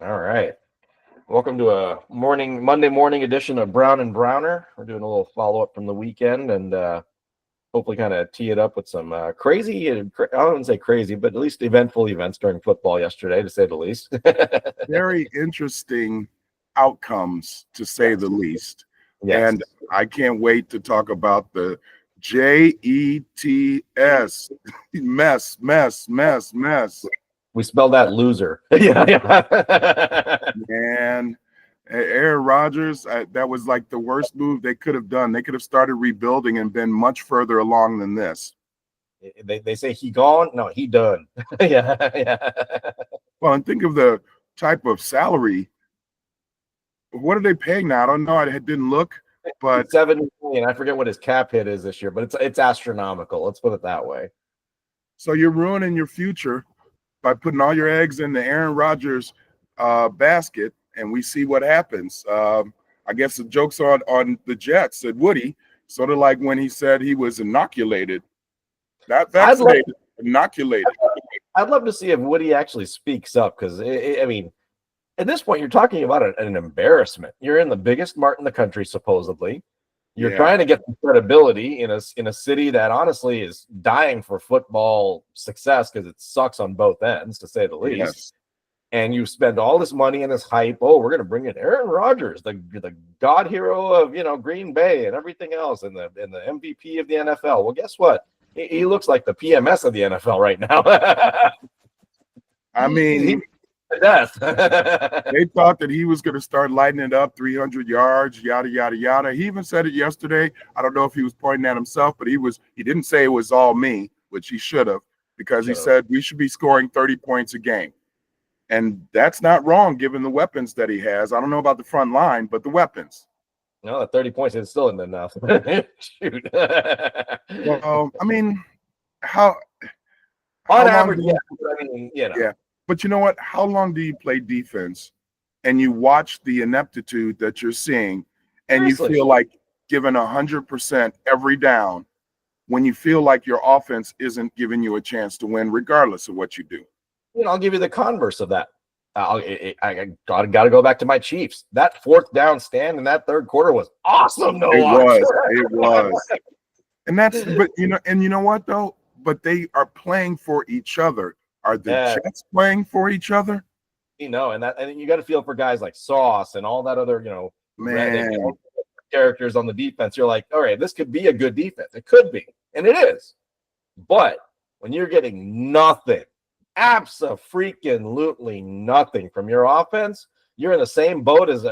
All right. Welcome to a Monday morning edition of Brown and Browner. We're doing a little follow up from the weekend and hopefully kind of tee it up with some crazy, I wouldn't say crazy, but at least eventful events during football yesterday, to say the least. Very interesting outcomes, to say the least. Yes. And I can't wait to talk about the JETS mess. We spelled that loser. Yeah. Man, Aaron Rodgers, that was like the worst move they could have done. They could have started rebuilding and been much further along than this. They say he gone. No, he done. Yeah. Well, and think of the type of salary. What are they paying now? I don't know. I didn't look, but $7 million. I forget what his cap hit is this year, but it's astronomical. Let's put it that way. so you're ruining your future by putting all your eggs in the Aaron Rodgers basket, and we see what happens. I guess the joke's on the Jets at Woody, sort of like when he said he was inoculated, not vaccinated, inoculated. I'd love to see if Woody actually speaks up because, I mean, at this point, you're talking about an embarrassment. You're in the biggest mart in the country, supposedly. You're trying to get some credibility in a city that honestly is dying for football success because it sucks on both ends, to say the least. Yes. And you spend all this money and this hype. Oh, we're going to bring in Aaron Rodgers, the god hero of Green Bay and everything else, and the MVP of the NFL. Well, guess what? He looks like the PMS of the NFL right now. I mean, Death. they thought that he was going to start lighting it up, 300 yards, yada, yada, yada. He even said it yesterday. I don't know if he was pointing at himself, but he didn't say it was all me, which he should have, because he said we should be scoring 30 points a game. And that's not wrong given the weapons that he has. I don't know about the front line, but the weapons. No, the 30 points is still enough. Shoot. Well, I mean, how on average, yeah. I mean, Yeah. But you know what? How long do you play defense and you watch the ineptitude that you're seeing and you feel like giving 100% every down when you feel like your offense isn't giving you a chance to win regardless of what you do? I'll give you the converse of that. I got to go back to my Chiefs. That fourth down stand in that third quarter was awesome. It was. And you know what though? But they are playing for each other. Are the Jets playing for each other? And you got to feel for guys like Sauce and all that other, characters on the defense. You're like, all right, this could be a good defense. It could be, and it is. But when you're getting nothing, absolutely nothing from your offense, you're in the same boat as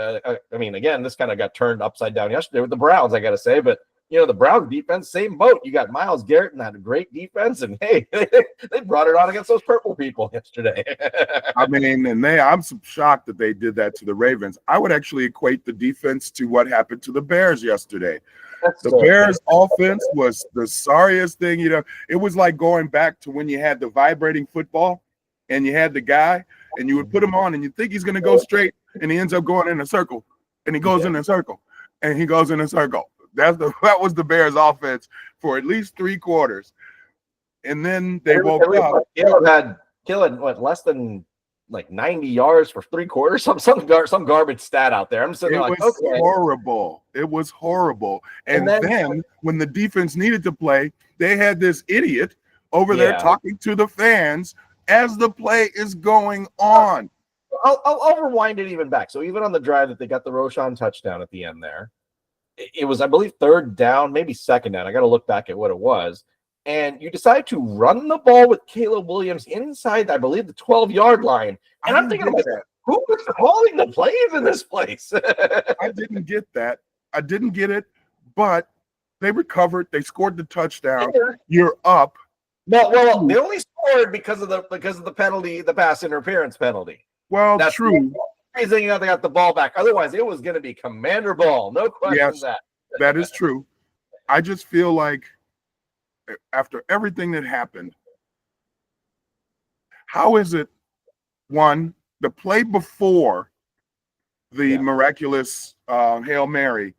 again, this kind of got turned upside down yesterday with the Browns, I got to say, but the Browns defense, same boat. You got Myles Garrett and that a great defense, and hey, they brought it on against those purple people yesterday. I mean, I'm shocked that they did that to the Ravens. I would actually equate the defense to what happened to the Bears yesterday. The Bears offense was the sorriest thing, It was like going back to when you had the vibrating football and you had the guy and you would put him on and you think he's going to go straight and he ends up going in a circle and he goes in a circle and he goes in a circle. That was the Bears offense for at least 3 quarters. And then they woke up. Caleb had less than like 90 yards for 3 quarters, some garbage stat out there. I'm sitting there like, okay. Horrible. It was horrible. And then when the defense needed to play, they had this idiot over there talking to the fans as the play is going on. I'll rewind it even back. So even on the drive that they got the Roshan touchdown at the end there, it was, I believe, third down, maybe second down. I got to look back at what it was. And you decide to run the ball with Caleb Williams inside, I believe, the 12-yard line. And I'm thinking, who was calling the plays in this place? I didn't get that. I didn't get it, but they recovered. They scored the touchdown. You're up. Well, they only scored because of the penalty, the pass interference penalty. Well, that's true. They got the ball back. Otherwise, it was going to be commander ball. No question. Yes, that is true. I just feel like after everything that happened, how is it, one, the play before the miraculous Hail Mary,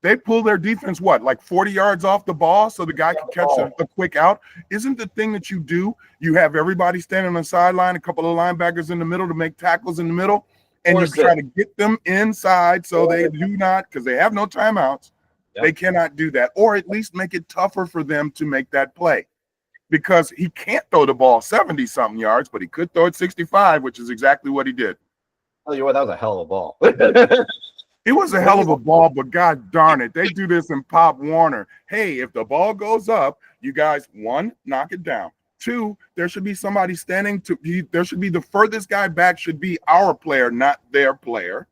They pull their defense, like 40 yards off the ball so the guy can catch a quick out. Isn't the thing that you do, you have everybody standing on the sideline, a couple of linebackers in the middle to make tackles in the middle, and you try to get them inside so they do not, because they have no timeouts, they cannot do that. Or at least make it tougher for them to make that play. Because he can't throw the ball 70-something yards, but he could throw it 65, which is exactly what he did. Tell you what, that was a hell of a ball. It was a hell of a ball, but God darn it, they do this in Pop Warner. Hey, if the ball goes up, you guys, 1, knock it down. 2, there should be somebody standing there should be the furthest guy back should be our player, not their player.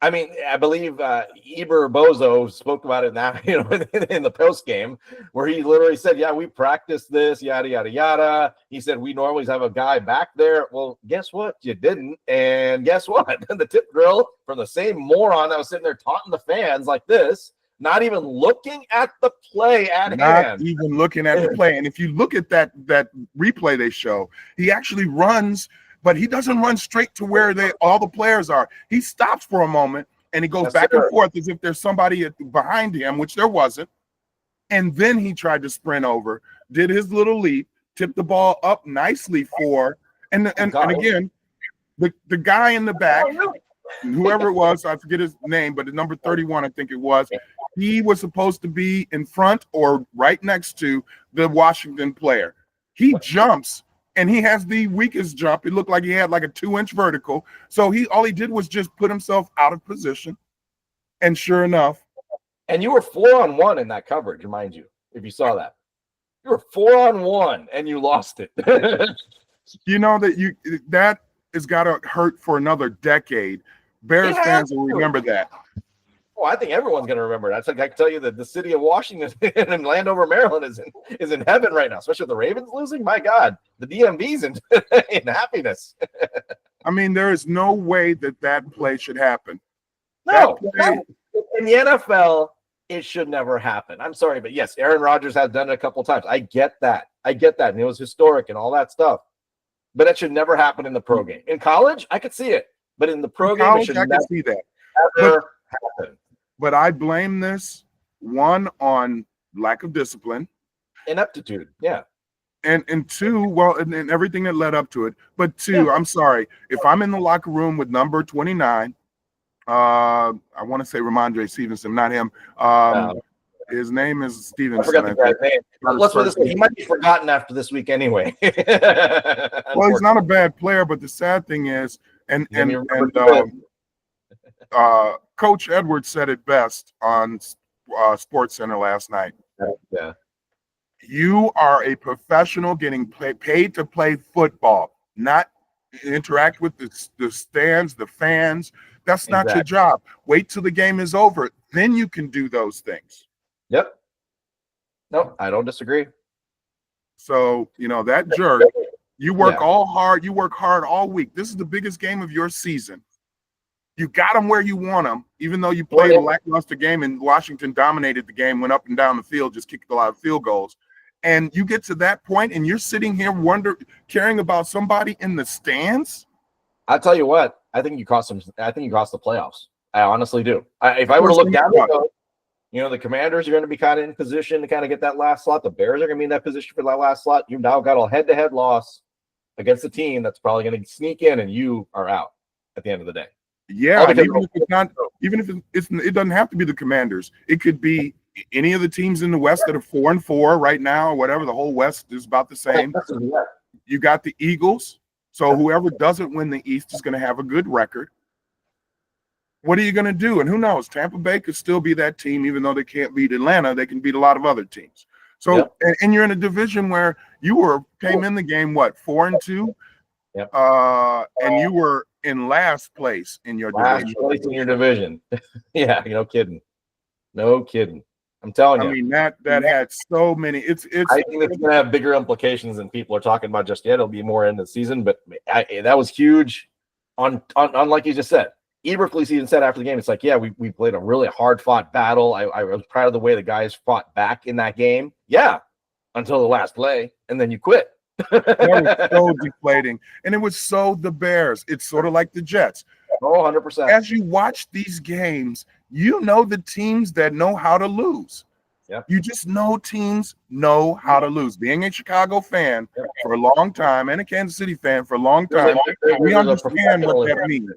I mean, I believe Eber Bozo spoke about it now, in the post game, where he literally said, "Yeah, we practiced this, yada yada yada." He said we normally have a guy back there. Well, guess what? You didn't, and guess what? The tip drill from the same moron that was sitting there taunting the fans like this, not even looking at the play at hand. Not even looking at the play. And if you look at that replay they show, he actually runs. But he doesn't run straight to where all the players are. He stops for a moment and he goes back and forth as if there's somebody behind him, which there wasn't. And then he tried to sprint over, did his little leap, tipped the ball up nicely and again, the guy in the back, whoever it was, I forget his name, but the number 31, I think it was, he was supposed to be in front or right next to the Washington player. He jumps. And he has the weakest jump. It looked like he had like a 2-inch vertical. So all he did was just put himself out of position. And sure enough. And you were 4-on-1 in that coverage, mind you, if you saw that. You were 4-on-1 and you lost it. You know that has got to hurt for another decade. Bears fans will remember that. Oh, I think everyone's going to remember that. I can tell you that the city of Washington and Landover, Maryland is in heaven right now, especially with the Ravens losing. My God, the DMV's in happiness. I mean, there is no way that play should happen. No. In the NFL, it should never happen. I'm sorry, but yes, Aaron Rodgers has done it a couple times. I get that. And it was historic and all that stuff. But it should never happen in the pro game. In college, I could see it. But in the pro game, it should never see that. happen. But I blame this, 1, on lack of discipline. Ineptitude, yeah. And 2, and everything that led up to it. But 2, I'm sorry, if I'm in the locker room with number 29, I want to say Ramondre Stevenson, not him. His name is Stevenson. I forgot the guy's name. Let's put this way. He might be forgotten after this week anyway. Well, he's not a bad player, but the sad thing is, Coach Edwards said it best on SportsCenter last night. Yeah. You are a professional getting paid to play football, not interact with the stands, the fans. That's not your job. Wait till the game is over. Then you can do those things. Yep. No, I don't disagree. So, that jerk, you work hard. You work hard all week. This is the biggest game of your season. You got them where you want them, even though you played a lackluster game and Washington dominated the game, went up and down the field, just kicked a lot of field goals. And you get to that point and you're sitting here caring about somebody in the stands. I'll tell you what, I think you cost them. I think you cost the playoffs. I honestly do. If I were to look down, the Commanders are going to be kind of in position to kind of get that last slot. The Bears are going to be in that position for that last slot. You've now got a head-to-head loss against a team that's probably going to sneak in, and you are out at the end of the day. Yeah, even if it doesn't have to be the Commanders. It could be any of the teams in the West that are 4-4 right now, or whatever. The whole West is about the same. You got the Eagles. So whoever doesn't win the East is going to have a good record. What are you going to do? And who knows? Tampa Bay could still be that team, even though they can't beat Atlanta. They can beat a lot of other teams. So, and you're in a division where you came in the game, 4-2? Yep. And you were in last place in your division. Yeah, no kidding. I'm telling you. I mean, that had so many. I think it's going to have bigger implications than people are talking about just yet. It'll be more in the season, but that was huge. On like you just said, Eberflus even said after the game, it's like, yeah, we played a really hard fought battle. I was proud of the way the guys fought back in that game. Yeah, until the last play, and then you quit. That was so deflating, and it was so the Bears. It's sort of like the Jets. Oh, 100%. As you watch these games, you know the teams that know how to lose. Yep. You just know teams know how to lose. Being a Chicago fan Yep. for a long time and a Kansas City fan for a long time, we understand what that means.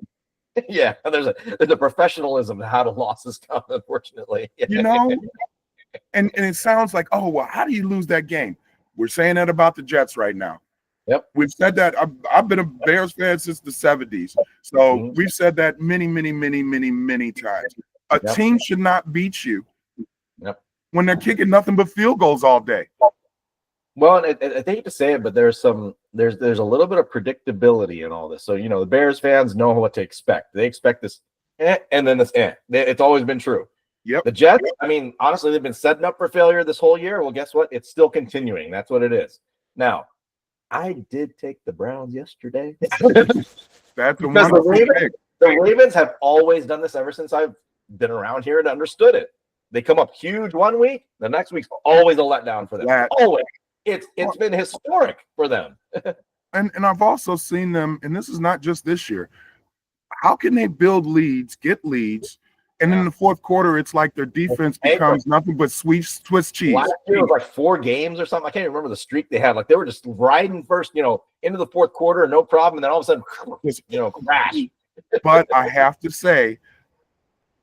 Yeah, there's a professionalism to how to losses come, unfortunately. You know, and it sounds like, oh, well, how do you lose that game? We're saying that about the Jets right now. Yep. We've said that. I've been a Bears fan since the 70s. So we've said that many times. A team should not beat you when they're kicking nothing but field goals all day. Well, I hate to say it, but there's a little bit of predictability in all this. So, the Bears fans know what to expect. They expect this, and then this, It's always been true. Yep. The Jets, I mean, honestly, they've been setting up for failure this whole year. Well, guess what? It's still continuing. That's what it is. Now, I did take the Browns yesterday. That's the one. The Ravens have always done this ever since I've been around here and understood it. They come up huge one week, the next week's always a letdown for them. Always. It's been historic for them. and I've also seen them, and this is not just this year. How can they build leads, get leads, and in the fourth quarter, it's like their defense becomes nothing but Swiss cheese. Last year it was like 4 games or something. I can't even remember the streak they had. Like they were just riding first, into the fourth quarter, no problem, and then all of a sudden, crash. But I have to say,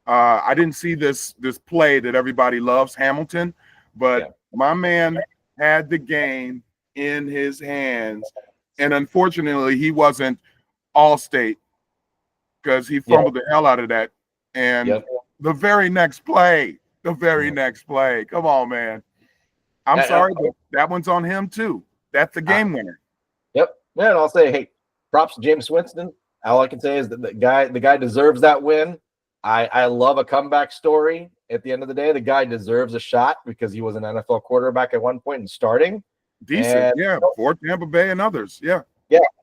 I didn't see this play that everybody loves, Hamilton, but my man had the game in his hands, and unfortunately, he wasn't all-state because he fumbled the hell out of that. And the very next play, come on, man. I'm sorry, but that one's on him too. That's the game winner. Yep. Yeah, and I'll say, hey, props to James Winston. All I can say is that the guy deserves that win. I love a comeback story. At the end of the day, the guy deserves a shot because he was an NFL quarterback at one point and starting. Decent, for Tampa Bay and others, Yeah,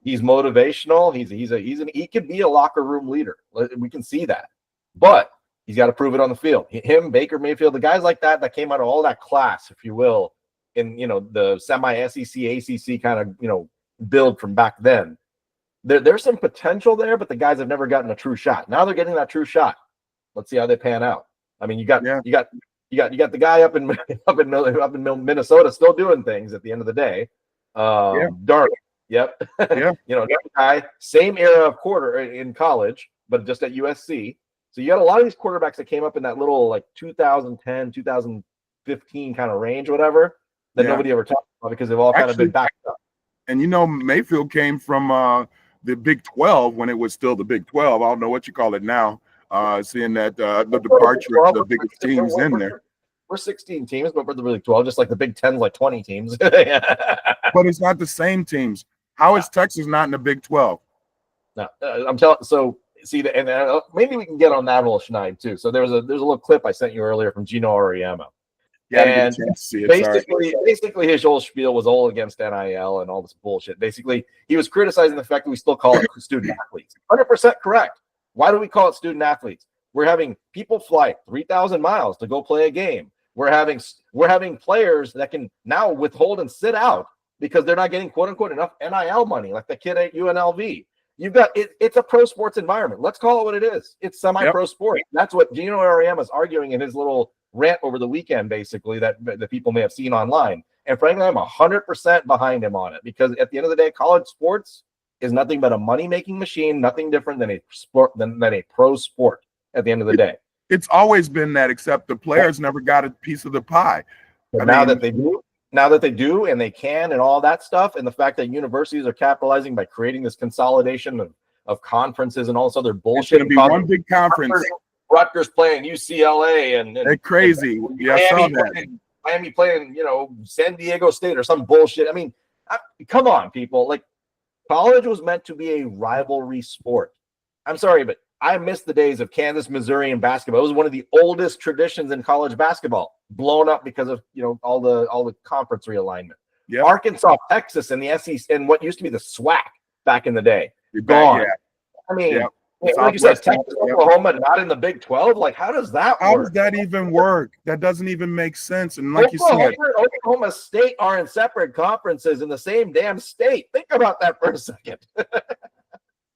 he's motivational. He could be a locker room leader. We can see that. But he's got to prove it on the field. Him, Baker Mayfield, the guys like that came out of all that class, if you will, in the semi-SEC, ACC kind of build from back then. There's some potential there, but the guys have never gotten a true shot. Now they're getting that true shot. Let's see how they pan out. I mean, you got the guy up in Minnesota still doing things at the end of the day. Dark. Yep. That guy, same era of quarter in college, but just at USC. So you got a lot of these quarterbacks that came up in that little like 2010, 2015 kind of range, whatever, that nobody ever talked about because they've all kind of been backed up. And Mayfield came from the Big 12 when it was still the Big 12. I don't know what you call it now. Seeing that the departure of the biggest teams in there. We're 16 teams, but we're the Big 12, just like the Big 10's like 20 teams. But it's not the same teams. How is Texas not in the Big 12? No, I'm telling. So see, maybe we can get on that little schneid too. So there's a little clip I sent you earlier from Gino Auriemma. And basically his whole spiel was all against NIL and all this bullshit. Basically, he was criticizing the fact that we still call it student athletes. 100% correct. Why do we call it student athletes? We're having people fly 3,000 miles to go play a game. We're having players that can now withhold and sit out because they're not getting quote unquote enough NIL money, like the kid at UNLV. You've got it's a pro sports environment. Let's call it what it is. It's semi-pro sport. That's what Gino Auriemma is arguing in his little rant over the weekend, basically, that the people may have seen online. And frankly, I'm 100% behind him on it because at the end of the day, college sports is nothing but a money-making machine, nothing different than a sport than a pro sport at the end of the day. It's always been that, except the players never got a piece of the pie. Now that they do and they can and all that stuff, and the fact that universities are capitalizing by creating this consolidation of conferences and all this other bullshit. It's going to be one big conference. Rutgers playing UCLA and they're crazy. Miami playing, San Diego State or some bullshit. I mean, come on, people. Like, college was meant to be a rivalry sport. I'm sorry, but I miss the days of Kansas, Missouri, and basketball. It was one of the oldest traditions in college basketball, blown up because of all the conference realignment. Yep. Arkansas, Texas, and the SEC, and what used to be the SWAC back in the day, gone. Yeah. I mean, like you said, Texas, Oklahoma, not in the Big 12. Like, how does that work? How does that even work? That doesn't even make sense. And like you said, Oklahoma State are in separate conferences in the same damn state. Think about that for a second.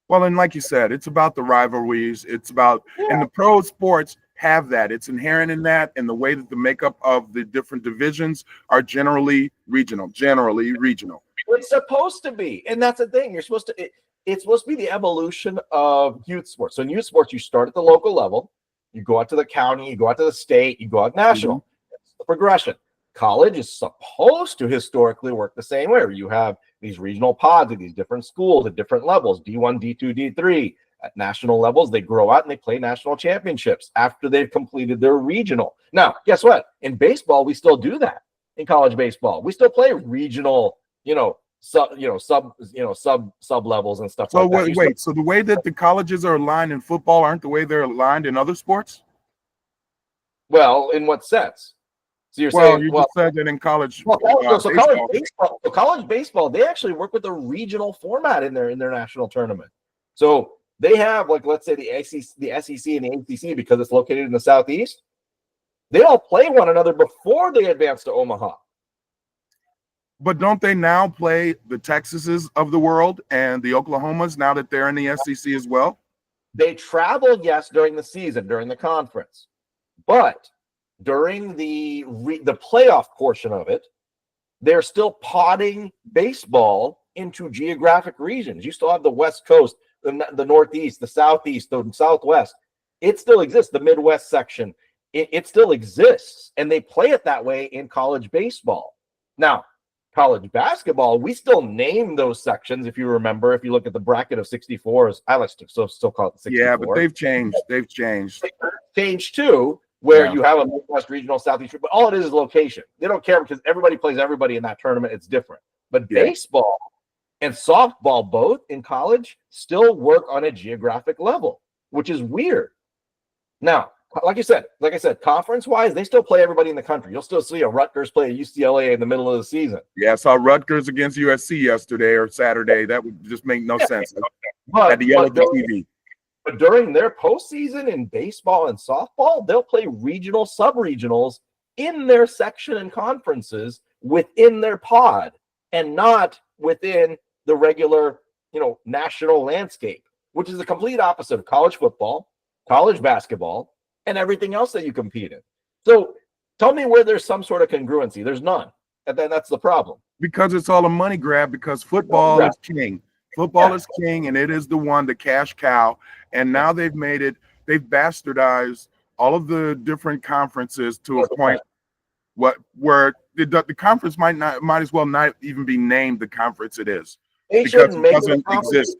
Well, and like you said, it's about the rivalries. It's about, and the pro sports have that. It's inherent in that, and the way that the makeup of the different divisions are generally regional. Generally regional. It's supposed to be, and that's the thing. You're supposed to. It's supposed to be the evolution of youth sports. So in youth sports, you start at the local level, you go out to the county, you go out to the state, you go out national. That's the progression. College is supposed to historically work the same way, where you have these regional pods at these different schools at different levels, D1, D2, D3. At national levels, they grow out and they play national championships after they've completed their regional. Now, guess what? In baseball, we still do that. In college baseball, we still play regional, sub levels and stuff So like that. wait, so the way that the colleges are aligned in football aren't the way they're aligned in other sports? Well, in what sense? So you're Well, saying, you just said that in college. college baseball, they actually work with the regional format in their national tournament. So they have, like, let's say the SEC and the ACC, because it's located in the Southeast, they all play one another before they advance to Omaha. But don't they now play the Texases of the world and the Oklahomas now that they're in the SEC as well? They travel, yes, during the season, during the conference, but during the playoff portion of it, they're still potting baseball into geographic regions. You still have the West Coast, the Northeast, the Southeast, the Southwest. It still exists. The Midwest section, it still exists, and they play it that way in college baseball. Now, college basketball, we still name those sections. If you remember, if you look at the bracket of 64s, I like to still call it 64. Yeah, but they've changed. They've changed Too, where you have a Midwest, regional, Southeast, but all it is location. They don't care because everybody plays everybody in that tournament. It's different. But baseball and softball, both in college, still work on a geographic level, which is weird. Now, like I said, conference-wise, they still play everybody in the country. You'll still see a Rutgers play a UCLA in the middle of the season. Yeah, I saw Rutgers against USC yesterday or Saturday. That would just make no sense. But TV. But during their postseason in baseball and softball, they'll play regional, sub-regionals in their section and conferences within their pod and not within the regular, national landscape, which is the complete opposite of college football, college basketball, and everything else that you compete in. So tell me where there's some sort of congruency. There's none. And then that's the problem. Because it's all a money grab, because football is king. Football is king, and it is the one, the cash cow. And now they've bastardized all of the different conferences to a point where the conference might as well not even be named the conference it is. Because it doesn't exist.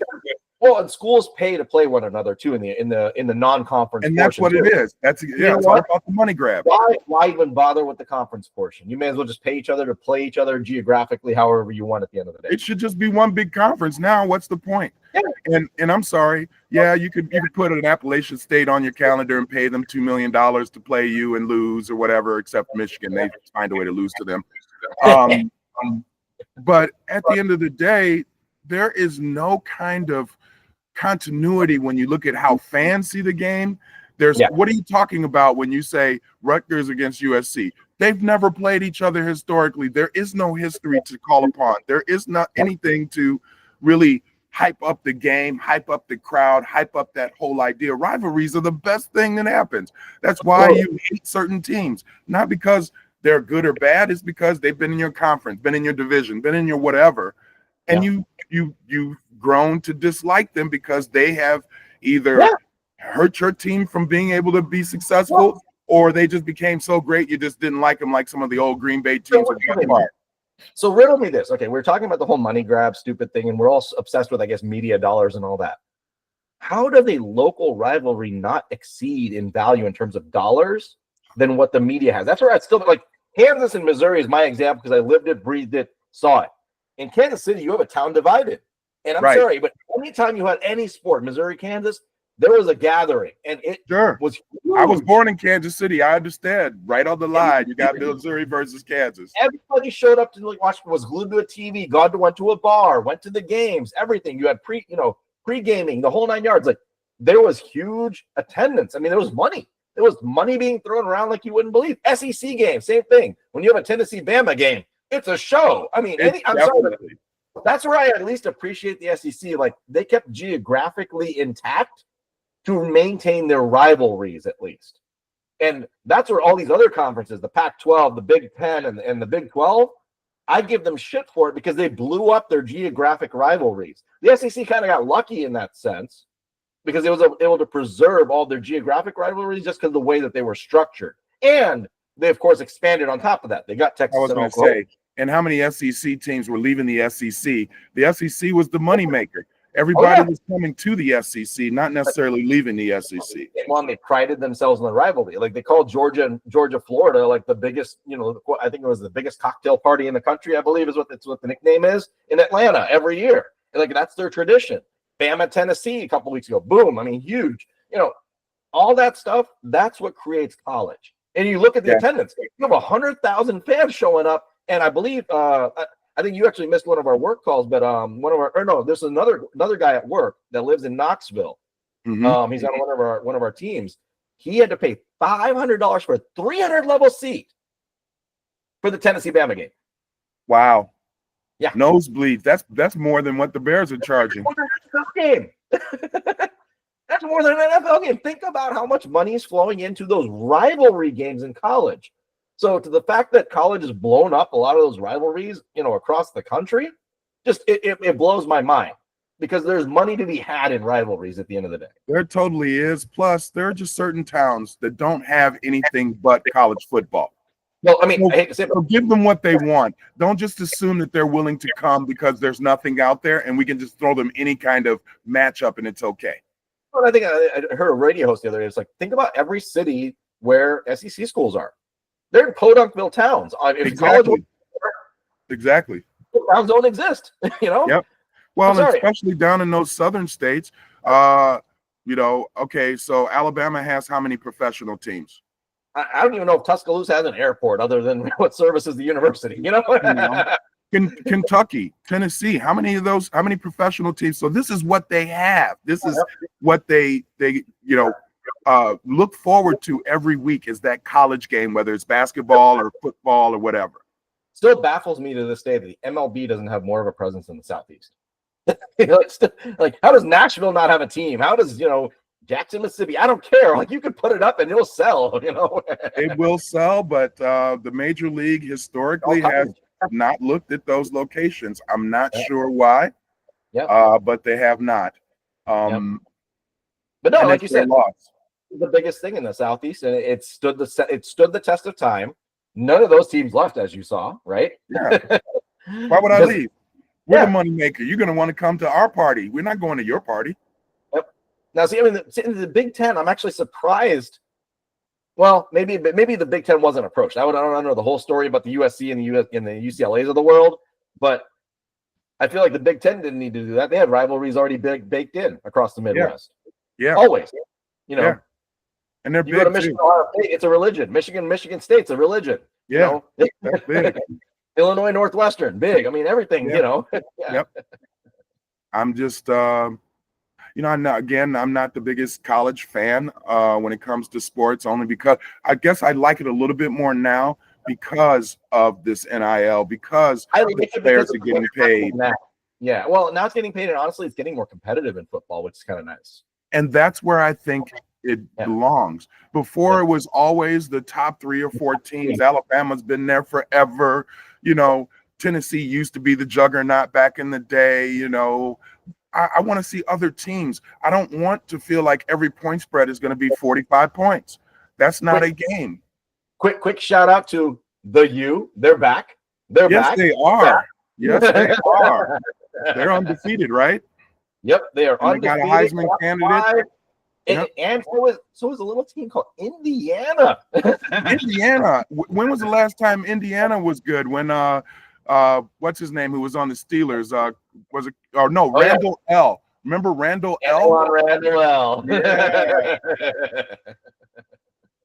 Well, and schools pay to play one another too in the non-conference, and that's what it is. It's all about the money grab. Why even bother with the conference portion? You may as well just pay each other to play each other geographically, however you want at the end of the day. It should just be one big conference. Now, what's the point? Yeah. And I'm sorry, you could put an Appalachian State on your calendar and pay them $2 million to play you and lose or whatever. Except Michigan, they find a way to lose to them. But at the end of the day, there is no kind of continuity when you look at how fans see the game. What are you talking about when you say Rutgers against USC? They've never played each other historically. There is no history to call upon. There is not anything to really hype up the game, hype up the crowd, hype up that whole idea. Rivalries are the best thing that happens. That's why you hate certain teams, not because they're good or bad. It's because they've been in your conference, been in your division, been in your whatever, and you've grown to dislike them because they have either hurt your team from being able to be successful, or they just became so great you just didn't like them, like some of the old Green Bay teams. So riddle me this. Okay, we're talking about the whole money grab stupid thing, and we're all obsessed with, I guess, media dollars and all that. How does a local rivalry not exceed in value in terms of dollars than what the media has? That's where I still like Kansas and Missouri is my example because I lived it, breathed it, saw it. In Kansas City, you have a town divided. And I'm sorry, but anytime you had any sport, Missouri, Kansas, there was a gathering, and it was huge. I was born in Kansas City. I understand. Right on the line, you got Missouri versus Kansas. Everybody showed up to watch. Was glued to a TV. Went to a bar. Went to the games. Everything. You had pre-gaming, the whole 9 yards. Like there was huge attendance. I mean, there was money. There was money being thrown around like you wouldn't believe. SEC game, same thing. When you have a Tennessee Bama game, it's a show. I mean, I'm sorry. That's where I at least appreciate the SEC. Like they kept geographically intact to maintain their rivalries at least. And that's where all these other conferences, the Pac-12, the Big Ten, and the Big 12, I give them shit for it because they blew up their geographic rivalries. The SEC kind of got lucky in that sense because it was able to preserve all their geographic rivalries just because of the way that they were structured. And they, of course, expanded on top of that. They got Texas and Oklahoma. And how many SEC teams were leaving the SEC? The SEC was the moneymaker. Everybody was coming to the SEC, not necessarily leaving the SEC. Well, and they prided themselves on the rivalry. Like they called Georgia, Florida, like the biggest, I think it was the biggest cocktail party in the country, I believe is what the nickname is in Atlanta every year. And like that's their tradition. Bama, Tennessee, a couple weeks ago, boom. I mean, huge. All that stuff. That's what creates college. And you look at the attendance. You have 100,000 fans showing up, and I believe I think you actually missed one of our work calls, but there's another guy at work that lives in Knoxville. Mm-hmm. He's on one of our teams. He had to pay $500 for a 300 level seat for the Tennessee Bama game. Wow. Yeah. Nosebleeds. That's more than what the Bears are charging. That's more than an NFL game. Think about how much money is flowing into those rivalry games in college. So to the fact that college has blown up a lot of those rivalries, across the country, just it blows my mind because there's money to be had in rivalries at the end of the day. There totally is. Plus, there are just certain towns that don't have anything but college football. Well, I mean, I hate to say it, so give them what they want. Don't just assume that they're willing to come because there's nothing out there and we can just throw them any kind of matchup and it's okay. But I think I heard a radio host the other day. It's like, think about every city where SEC schools are. They're in Podunkville towns. Exactly. Towns don't exist, Yep. Well, especially down in those southern states. Okay, so Alabama has how many professional teams? I don't even know if Tuscaloosa has an airport other than what services the university, Kentucky, Tennessee, how many professional teams? So this is what they have. This is what they look forward to every week is that college game, whether it's basketball or football or whatever. Still baffles me to this day that the MLB doesn't have more of a presence in the Southeast. Like, how does Nashville not have a team? How does, Jackson, Mississippi? I don't care. Like, you could put it up and it'll sell, It will sell, but the Major League historically has not looked at those locations. I'm not sure why, but they have not. But no, like you said, the biggest thing in the Southeast, and it stood the test of time. None of those teams left, as you saw, right? Yeah. Why would I leave? We're the money maker. You're going to want to come to our party. We're not going to your party. Yep. Now, see, I mean, in the Big Ten, I'm actually surprised. Well, maybe the Big Ten wasn't approached. I don't know the whole story about the USC and the UCLAs of the world, but I feel like the Big Ten didn't need to do that. They had rivalries already baked in across the Midwest. Yeah. Always. Yeah. And they're big. Go to Michigan, Ohio State, it's a religion. Michigan State's a religion. Yeah. That's big. Illinois Northwestern, big. I mean, everything, Yep. I'm just, I'm not the biggest college fan when it comes to sports, only because I guess I like it a little bit more now because of this NIL, because the players are getting paid. Yeah, well, now it's getting paid, and honestly, it's getting more competitive in football, which is kind of nice. And that's where I think it belongs. Before it was always the top 3 or 4 teams. Alabama's been there forever. Tennessee used to be the juggernaut back in the day. I want to see other teams. I don't want to feel like every point spread is going to be 45 points. That's not a game. Quick shout out to the U. They're back. They're back. They are. Yes, they are. They're undefeated, right? Yep, they are undefeated. They got a Heisman candidate. And so was a little team called Indiana. Indiana. When was the last time Indiana was good? When what's his name who was on the Steelers? Randall L. Remember Randall L? Randall L. Yeah.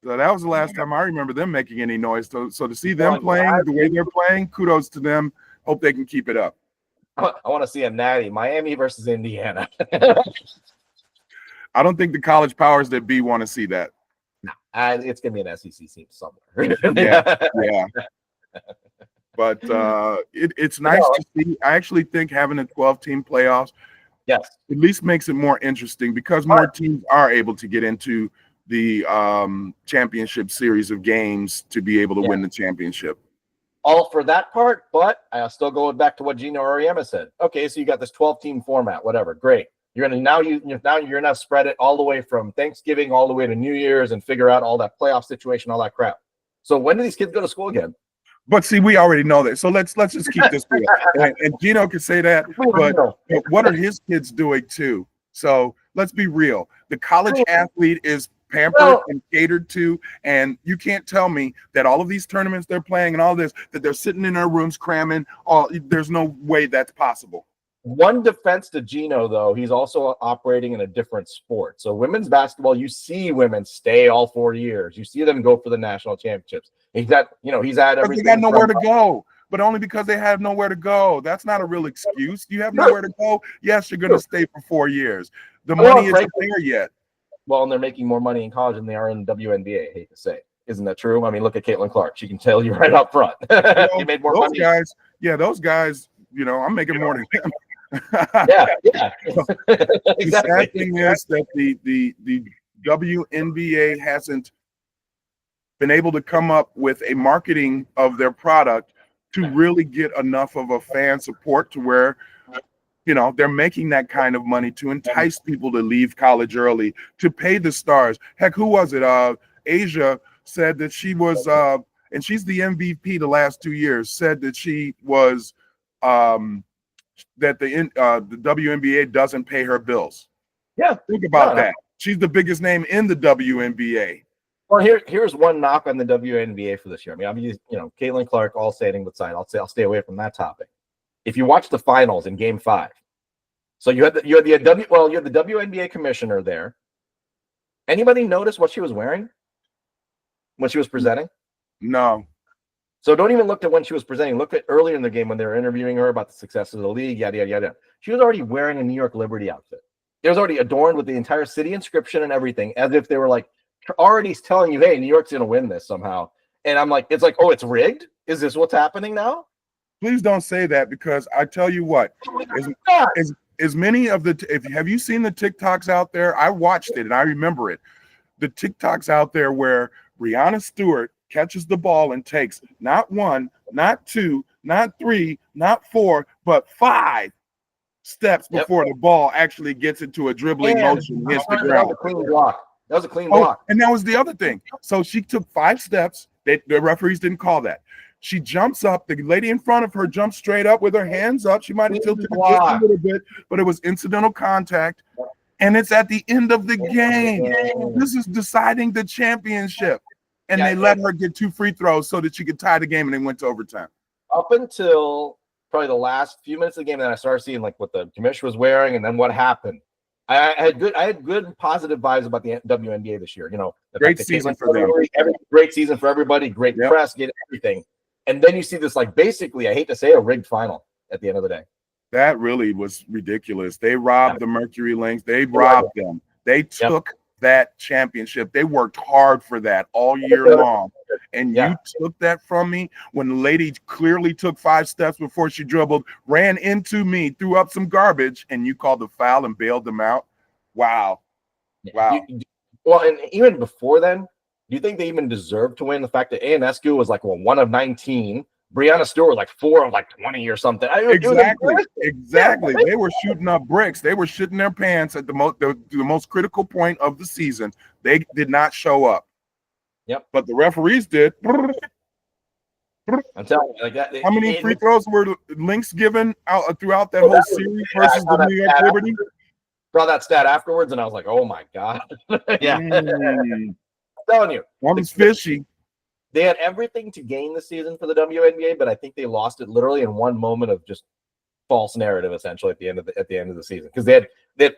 So that was the last time I remember them making any noise. So to see them playing the way they're playing, kudos to them. Hope they can keep it up. I want to see a natty. Miami versus Indiana. I don't think the college powers that be want to see that. No, it's going to be an SEC team somewhere. Yeah. But it's nice to see. I actually think having a 12-team playoffs, yes, at least makes it more interesting because more teams are able to get into the championship series of games to be able to win the championship. All for that part, but I'll still go back to what Gino Auriemma said. Okay, so you got this 12-team format, whatever, great. You're gonna you're gonna spread it all the way from Thanksgiving all the way to New Year's and figure out all that playoff situation, all that crap. So when do these kids go to school again? But see, we already know that. So let's just keep this real. And Gino can say that, but what are his kids doing too? So let's be real. The college athlete is pampered and catered to, and you can't tell me that all of these tournaments they're playing and all this, that they're sitting in their rooms cramming. There's no way that's possible. One defense to Gino, though, he's also operating in a different sport. So women's basketball, you see women stay all 4 years. You see them go for the national championships. He's at everything. They got nowhere to go, but only because they have nowhere to go. That's not a real excuse. You have nowhere to go. Yes, you're going to stay for 4 years. The money isn't there yet. Well, and they're making more money in college than they are in the WNBA, I hate to say. Isn't that true? I mean, look at Caitlin Clark. She can tell you right up front. He made more money. Those guys, I'm making more than them. Yeah. Exactly. The sad thing is that the WNBA hasn't been able to come up with a marketing of their product to really get enough of a fan support to where they're making that kind of money to entice people to leave college early, to pay the stars. Heck, who was it? Asia said that she was, and she's the MVP the last 2 years, said that she was, that the WNBA doesn't pay her bills. Yeah. Think about that. She's the biggest name in the WNBA. Well, here's one knock on the WNBA for this year. I mean, obviously, Caitlin Clark, all saying aside, I'll stay away from that topic. If you watch the finals in Game 5, so you had the WNBA commissioner there. Anybody notice what she was wearing when she was presenting? No. So don't even look at when she was presenting. Look at earlier in the game when they were interviewing her about the success of the league, yada, yada, yada. She was already wearing a New York Liberty outfit. It was already adorned with the entire city inscription and everything, as if they were like already telling you, hey, New York's going to win this somehow. And I'm like, it's like, oh, it's rigged? Is this what's happening now? Please don't say that, because I tell you what, as many of have you seen the TikToks out there? I watched it and I remember it. The TikToks out there where Breanna Stewart catches the ball and takes not 1, not 2, not 3, not 4, but 5 steps before the ball actually gets into a dribbling motion, hits the ground. That was a clean block. That was a clean block. And that was the other thing. So she took 5 steps. The referees didn't call that. She jumps up. The lady in front of her jumps straight up with her hands up. She might have tilted just a little bit, but it was incidental contact. And it's at the end of the game. This is deciding the championship. And they let her get 2 free throws so that she could tie the game, and they went to overtime. Up until probably the last few minutes of the game, then I started seeing like what the commissioner was wearing and then what happened. I had good positive vibes about the WNBA this year. Great season for them. Great season for everybody. Great press, get everything. And then you see this, like, basically, I hate to say, a rigged final at the end of the day. That really was ridiculous. They robbed the Mercury Lynx. They robbed them. They took that championship. They worked hard for that all year long. And you took that from me when the lady clearly took 5 steps before she dribbled, ran into me, threw up some garbage, and you called the foul and bailed them out. Wow. Wow. Well, and even before then, do you think they even deserved to win? The fact that Ionescu was like 1 of 19, Breanna Stewart like 4 of like 20 or something. Exactly. They were shooting up bricks. They were shitting their pants at the most critical point of the season. They did not show up. Yep. But the referees did. I'm telling you, like that. How many free throws were Lynx given out throughout that whole series versus the New York Liberty? Saw that stat afterwards, and I was like, "Oh my god!" I'm telling you, that was fishy. They had everything to gain the season for the WNBA, but I think they lost it literally in one moment of just false narrative, essentially at the end of the season, because they had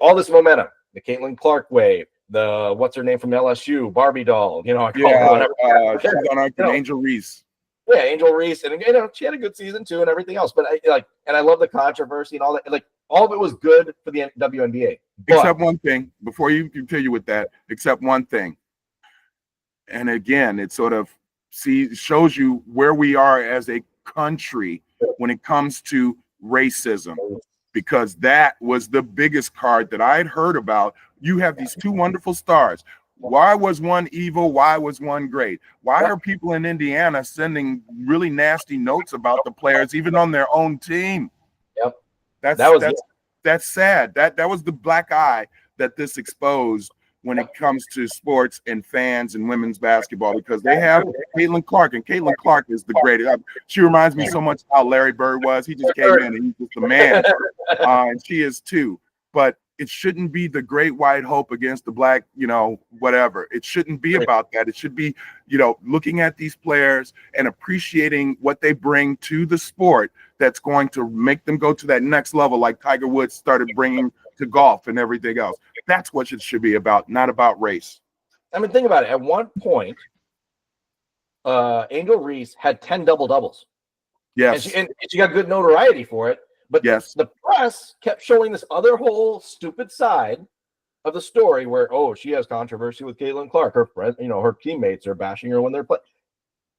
all this momentum, the Caitlin Clark wave, the what's her name from LSU, Barbie doll, I call her whatever. She's on Angel Reese. Yeah, Angel Reese, and she had a good season too, and everything else. But I love the controversy and all that. Like all of it was good for the WNBA, except one thing. Before you continue with that, except one thing, and again, it sort of shows you where we are as a country when it comes to racism, because that was the biggest card that I had heard about. You have these two wonderful stars. Why was one evil? Why was one great? Why are people in Indiana sending really nasty notes about the players, even on their own team? Yep. That's sad. That was the black eye that this exposed when it comes to sports and fans and women's basketball, because they have Caitlin Clark, and Caitlin Clark is the greatest. She reminds me so much how Larry Bird was. He just came in and he's just a man, and she is too. But it shouldn't be the great white hope against the black, whatever. It shouldn't be about that. It should be, looking at these players and appreciating what they bring to the sport that's going to make them go to that next level, like Tiger Woods started bringing to golf and everything else. That's what it should be about, not about race. I mean, think about it. At one point, Angel Reese had 10 double-doubles. Yes. And she got good notoriety for it. But yes, the press kept showing this other whole stupid side of the story where, she has controversy with Caitlin Clark. Her friends, her teammates are bashing her when they're playing.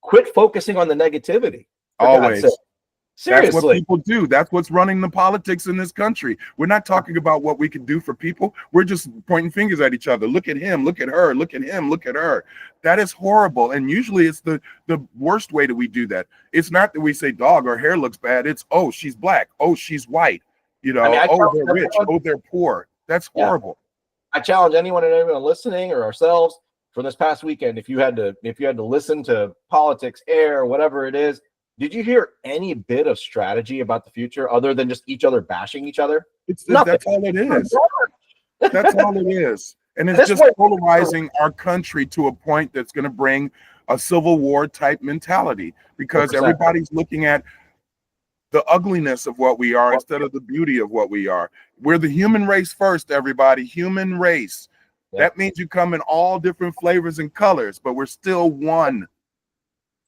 Quit focusing on the negativity. Always. Seriously. That's what people do. That's what's running the politics in this country. We're not talking about what we can do for people. We're just pointing fingers at each other. Look at him. Look at her. Look at him. Look at her. That is horrible. And usually it's the worst way that we do that. It's not that we say, dog, her hair looks bad. It's, she's black. She's white. They're rich. They're poor. That's horrible. I challenge anyone and everyone listening or ourselves for this past weekend. If you had to listen to politics, air, whatever it is, did you hear any bit of strategy about the future other than just each other bashing each other? That's all it is. That's all it is. And it's just polarizing our country to a point that's going to bring a civil war type mentality, because 100%. Everybody's looking at the ugliness of what we are instead of the beauty of what we are. We're the human race first, everybody. Human race. Yep. That means you come in all different flavors and colors, but we're still one.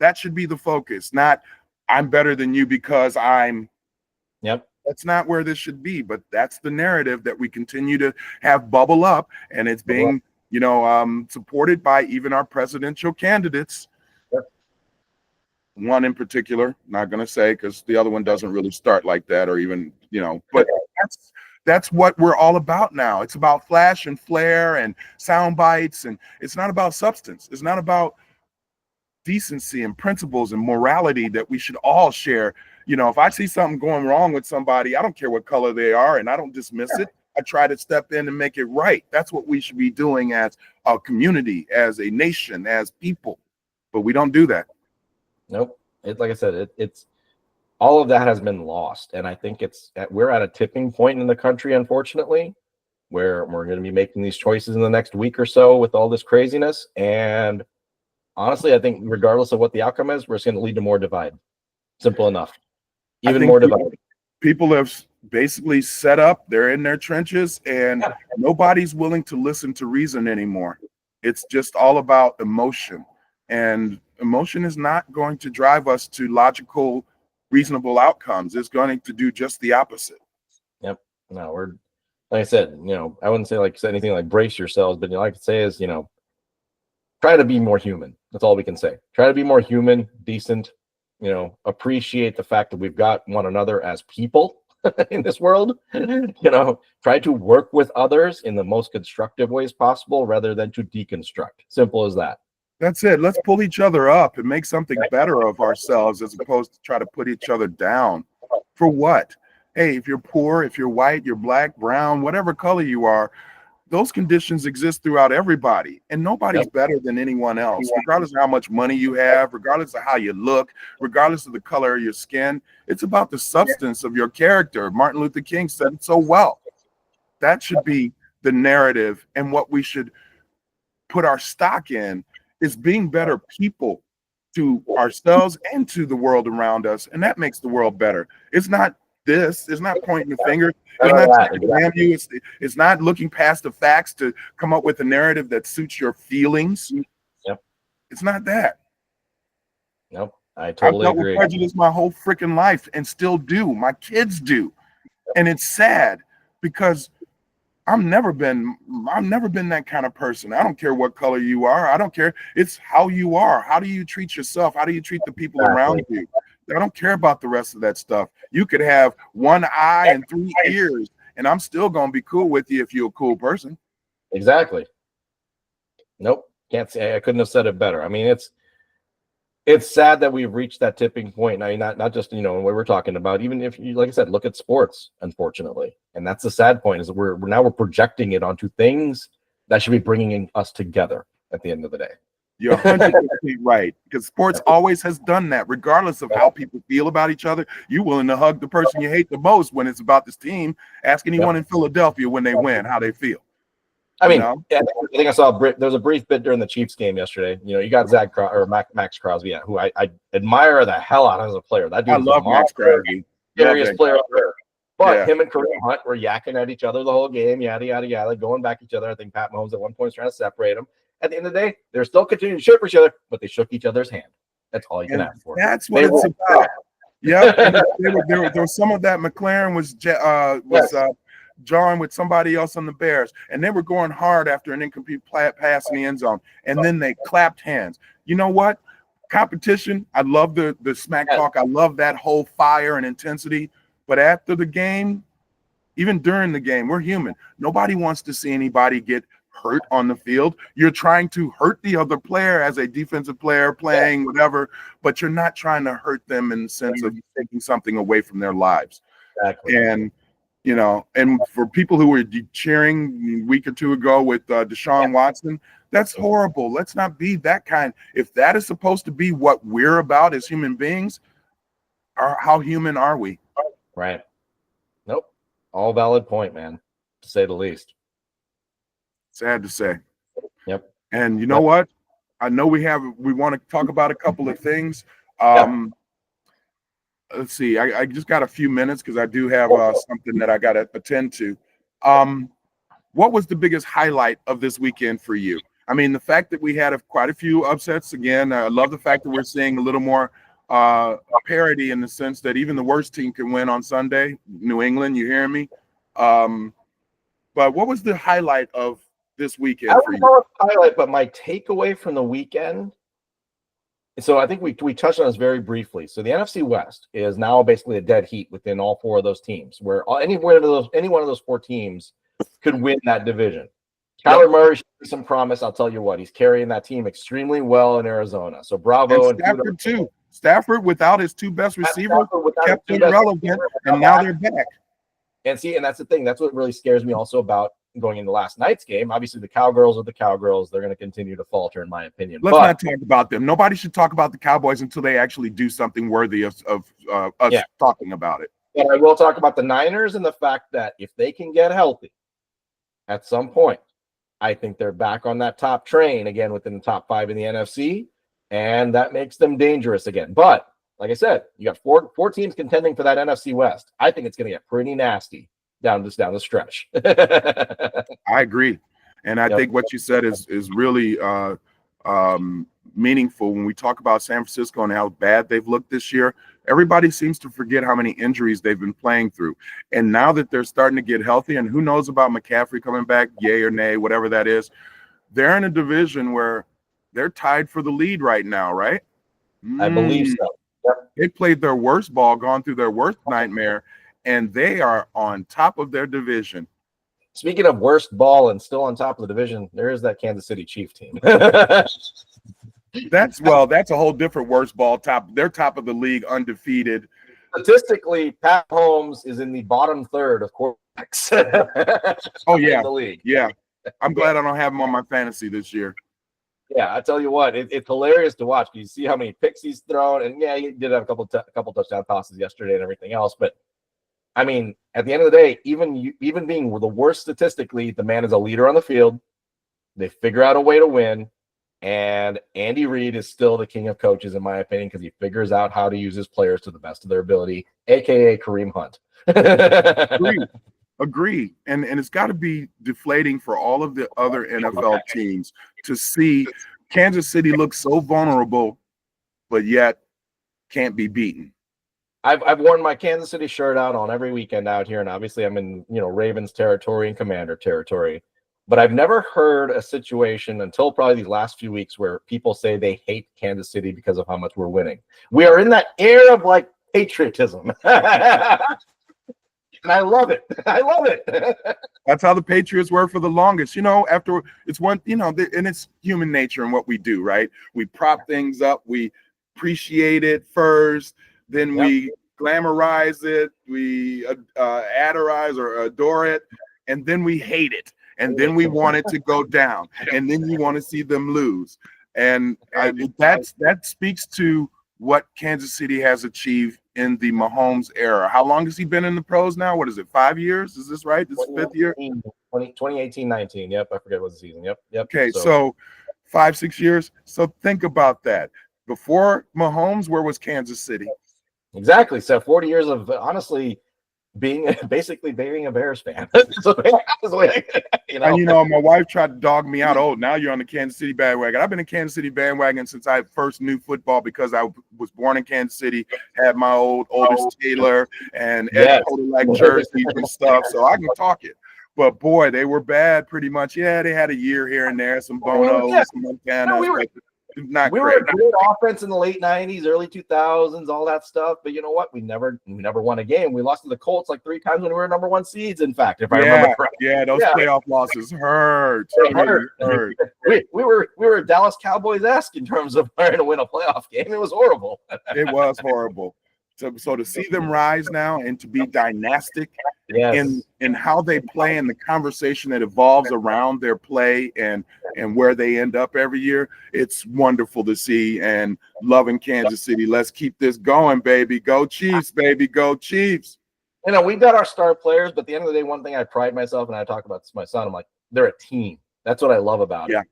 That should be the focus, not I'm better than you because I'm. Yep. That's not where this should be, but that's the narrative that we continue to have bubble up, and it's being, supported by even our presidential candidates. Yep. One in particular, not going to say because the other one doesn't really start like that, or even, but that's what we're all about now. It's about flash and flare and sound bites, and it's not about substance. It's not about decency and principles and morality that we should all share. If I see something going wrong with somebody, I don't care what color they are, and I don't dismiss it. I try to step in and make it right. That's what we should be doing as a community, as a nation, as people. But we don't do that. Nope. Like I said, it's all of that has been lost, and I think we're at a tipping point in the country, unfortunately, where we're going to be making these choices in the next week or so with all this craziness. And honestly, I think regardless of what the outcome is, we're just going to lead to more divide. Simple enough. Even more divide. People have basically set up. They're in their trenches, and nobody's willing to listen to reason anymore. It's just all about emotion. And emotion is not going to drive us to logical, reasonable outcomes. It's going to do just the opposite. Yep. No, like I said, I wouldn't say anything like brace yourselves, but all I could say is, try to be more human. That's all we can say. Try to be more human, decent, appreciate the fact that we've got one another as people in this world. Try to work with others in the most constructive ways possible rather than to deconstruct. Simple as that. That's it. Let's pull each other up and make something better of ourselves as opposed to try to put each other down. For what? Hey, if you're poor, if you're white, you're black, brown, whatever color you are, those conditions exist throughout everybody, and nobody's better than anyone else, regardless of how much money you have, regardless of how you look, regardless of the color of your skin. It's about the substance of your character. Martin Luther King said it so well. That should be the narrative, and what we should put our stock in is being better people to ourselves and to the world around us, and that makes the world better. It's not pointing the finger. It's not trying to blame you. It's not looking past the facts to come up with a narrative that suits your feelings. Yep. It's not that. Nope. I totally I've dealt agree. with prejudice my whole freaking life and still do. My kids do. And it's sad because I've never been that kind of person. I don't care what color you are. I don't care. It's how you are. How do you treat yourself? How do you treat the people around you? I don't care about the rest of that stuff. You could have one eye and 3 ears, and I'm still gonna be cool with you if you're a cool person. Exactly. Nope. Can't say. I couldn't have said it better. I mean, it's sad that we've reached that tipping point. Now, not just what we're talking about. Even if you, like I said, look at sports, unfortunately, and that's the sad point, is that we're projecting it onto things that should be bringing us together at the end of the day. You're 100% right, because sports always has done that, regardless of how people feel about each other. You're willing to hug the person you hate the most when it's about this team. Ask anyone in Philadelphia when they win how they feel. I mean, I think I saw there was a brief bit during the Chiefs game yesterday. You got Max Crosby, who I admire the hell out of as a player. That dude, I love Max Crosby, scariest player on earth. But him and Kareem Hunt were yakking at each other the whole game, yada yada yada, going back at each other. I think Pat Mahomes at one point was trying to separate them. At the end of the day, they're still continuing to shake each other, but they shook each other's hand. That's all you can ask for. That's what it's about. Yeah, there was some of that. McLaren was jarring with somebody else on the Bears, and they were going hard after an incomplete pass in the end zone, and then they clapped hands. You know what? Competition. I love the smack talk. I love that whole fire and intensity. But after the game, even during the game, we're human. Nobody wants to see anybody get hurt on the field. You're trying to hurt the other player as a defensive player playing whatever, but you're not trying to hurt them in the sense of taking something away from their lives. Exactly. And and for people who were cheering a week or two ago with Deshaun Watson, that's horrible. Let's not be that kind. If that is supposed to be what we're about as human beings, how human are we? Right. Nope. All valid point, man, to say the least. Sad to say. Yep. And you know what? I know we want to talk about a couple of things. Let's see. I just got a few minutes because I do have something that I got to attend to. What was the biggest highlight of this weekend for you? I mean, the fact that we had quite a few upsets again. I love the fact that we're seeing a little more parity in the sense that even the worst team can win on Sunday. New England, you hear me? But what was the highlight of this weekend for you? I don't know highlight, but my takeaway from the weekend. So I think we touched on this very briefly. So the NFC West is now basically a dead heat within all four of those teams, where any one of those four teams could win that division. Kyler Murray should be some promise. I'll tell you what, he's carrying that team extremely well in Arizona. So bravo. And Stafford too. Stafford, without his two best receivers, kept them relevant, and now they're back. And that's the thing. That's what really scares me also about going into last night's game. Obviously, the Cowgirls are the Cowgirls. They're going to continue to falter, in my opinion. Let's not talk about them. Nobody should talk about the Cowboys until they actually do something worthy of us talking about it. But I will talk about the Niners and the fact that if they can get healthy at some point, I think they're back on that top train again within the top 5 in the NFC, and that makes them dangerous again. But like I said, you got four teams contending for that NFC West. I think it's going to get pretty nasty down the stretch. I agree, and I think what you said is really meaningful when we talk about San Francisco and how bad they've looked this year. Everybody seems to forget how many injuries they've been playing through, and now that they're starting to get healthy, and who knows about McCaffrey coming back, yay or nay, whatever that is, they're in a division where they're tied for the lead right now, right? I believe so. Yep. They played their worst ball, gone through their worst nightmare, and they are on top of their division. Speaking of worst ball and still on top of the division, there is that Kansas City Chiefs team. That's a whole different worst ball. They're top of the league, undefeated. Statistically, Pat Mahomes is in the bottom third of quarterbacks. In the league. Yeah. I'm glad I don't have him on my fantasy this year. Yeah, I tell you what, it's hilarious to watch. You see how many picks he's thrown, and he did have a couple touchdown passes yesterday and everything else. But I mean, at the end of the day, even being the worst statistically, the man is a leader on the field. They figure out a way to win, and Andy Reid is still the king of coaches, in my opinion, because he figures out how to use his players to the best of their ability, aka Kareem Hunt. Agree. And it's got to be deflating for all of the other NFL teams to see Kansas City look so vulnerable, but yet can't be beaten. I've worn my Kansas City shirt out on every weekend out here, and obviously I'm in Ravens territory and Commander territory. But I've never heard a situation until probably these last few weeks where people say they hate Kansas City because of how much we're winning. We are in that era of like patriotism. And I love it. I love it. That's how the Patriots were for the longest. After it's one, and it's human nature and what we do, right? We prop things up, we appreciate it first, then we glamorize it, we adorize or adore it, and then we hate it. And then we want it to go down, and then you want to see them lose. And that speaks to what Kansas City has achieved in the Mahomes era. How long has he been in the pros now? What is it, 5 years? Is this right? This is 5th year? 2018-19. Yep, I forget what the season. Yep. Okay, so 5-6 years. So think about that. Before Mahomes, where was Kansas City? Exactly. So 40 years of honestly being a Bears fan. And my wife tried to dog me out. Oh, now you're on the Kansas City bandwagon. I've been in Kansas City bandwagon since I first knew football because I was born in Kansas City, had my oldest Taylor and Ed Podolak jerseys and stuff, so I can talk it. But boy, they were bad pretty much. Yeah, they had a year here and there, some Bonos, some Montanas, but not we great. were a good offense in the late 90s, early 2000s, all that stuff. But you know what? We never won a game. We lost to the Colts like 3 times when we were number 1 seeds, in fact, if I remember correctly. Yeah, those playoff losses hurt. Hurt. We were Dallas Cowboys-esque in terms of trying to win a playoff game. It was horrible. It was horrible. So to see them rise now and to be dynastic in how they play and the conversation that evolves around their play and where they end up every year, it's wonderful to see. And loving Kansas City. Let's keep this going, baby. Go Chiefs, baby. Go Chiefs. We've got our star players, but at the end of the day, one thing I pride myself, and I talk about this to my son, I'm like, they're a team. That's what I love about it.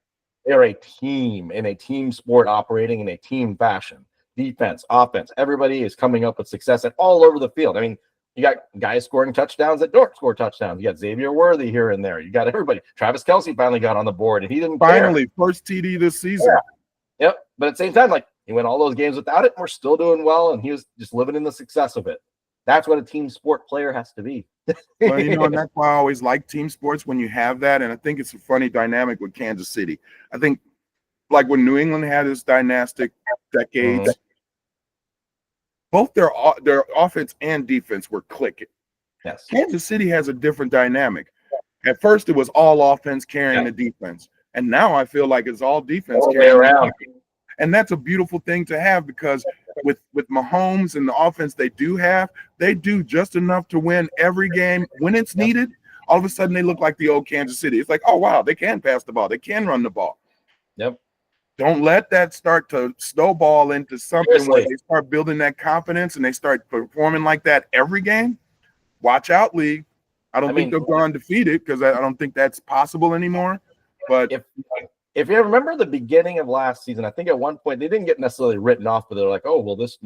They're a team in a team sport operating in a team fashion. Defense, offense, everybody is coming up with success at all over the field. I mean, you got guys scoring touchdowns that don't score touchdowns. You got Xavier Worthy here and there. You got everybody. Travis Kelce finally got on the board, and he didn't finally first TD this season. Yep. But at the same time, like, he went all those games without it, and we're still doing well, and he was just living in the success of it. That's what a team sport player has to be. Well, and that's why I always like team sports when you have that. And I think it's a funny dynamic with Kansas City. I think like when New England had its dynastic decades, both their offense and defense were clicking. Yes. Kansas City has a different dynamic. At first, it was all offense carrying the defense. And now I feel like it's all defense carrying around. And that's a beautiful thing to have because with Mahomes and the offense they do just enough to win every game when it's needed. All of a sudden, they look like the old Kansas City. It's like, oh, wow, they can pass the ball. They can run the ball. Yep. Don't let that start to snowball into something where they start building that confidence and they start performing like that every game. Watch out, league. I think they'll go undefeated because I don't think that's possible anymore. But if you remember the beginning of last season, I think at one point they didn't get necessarily written off, but they're like, oh, well, this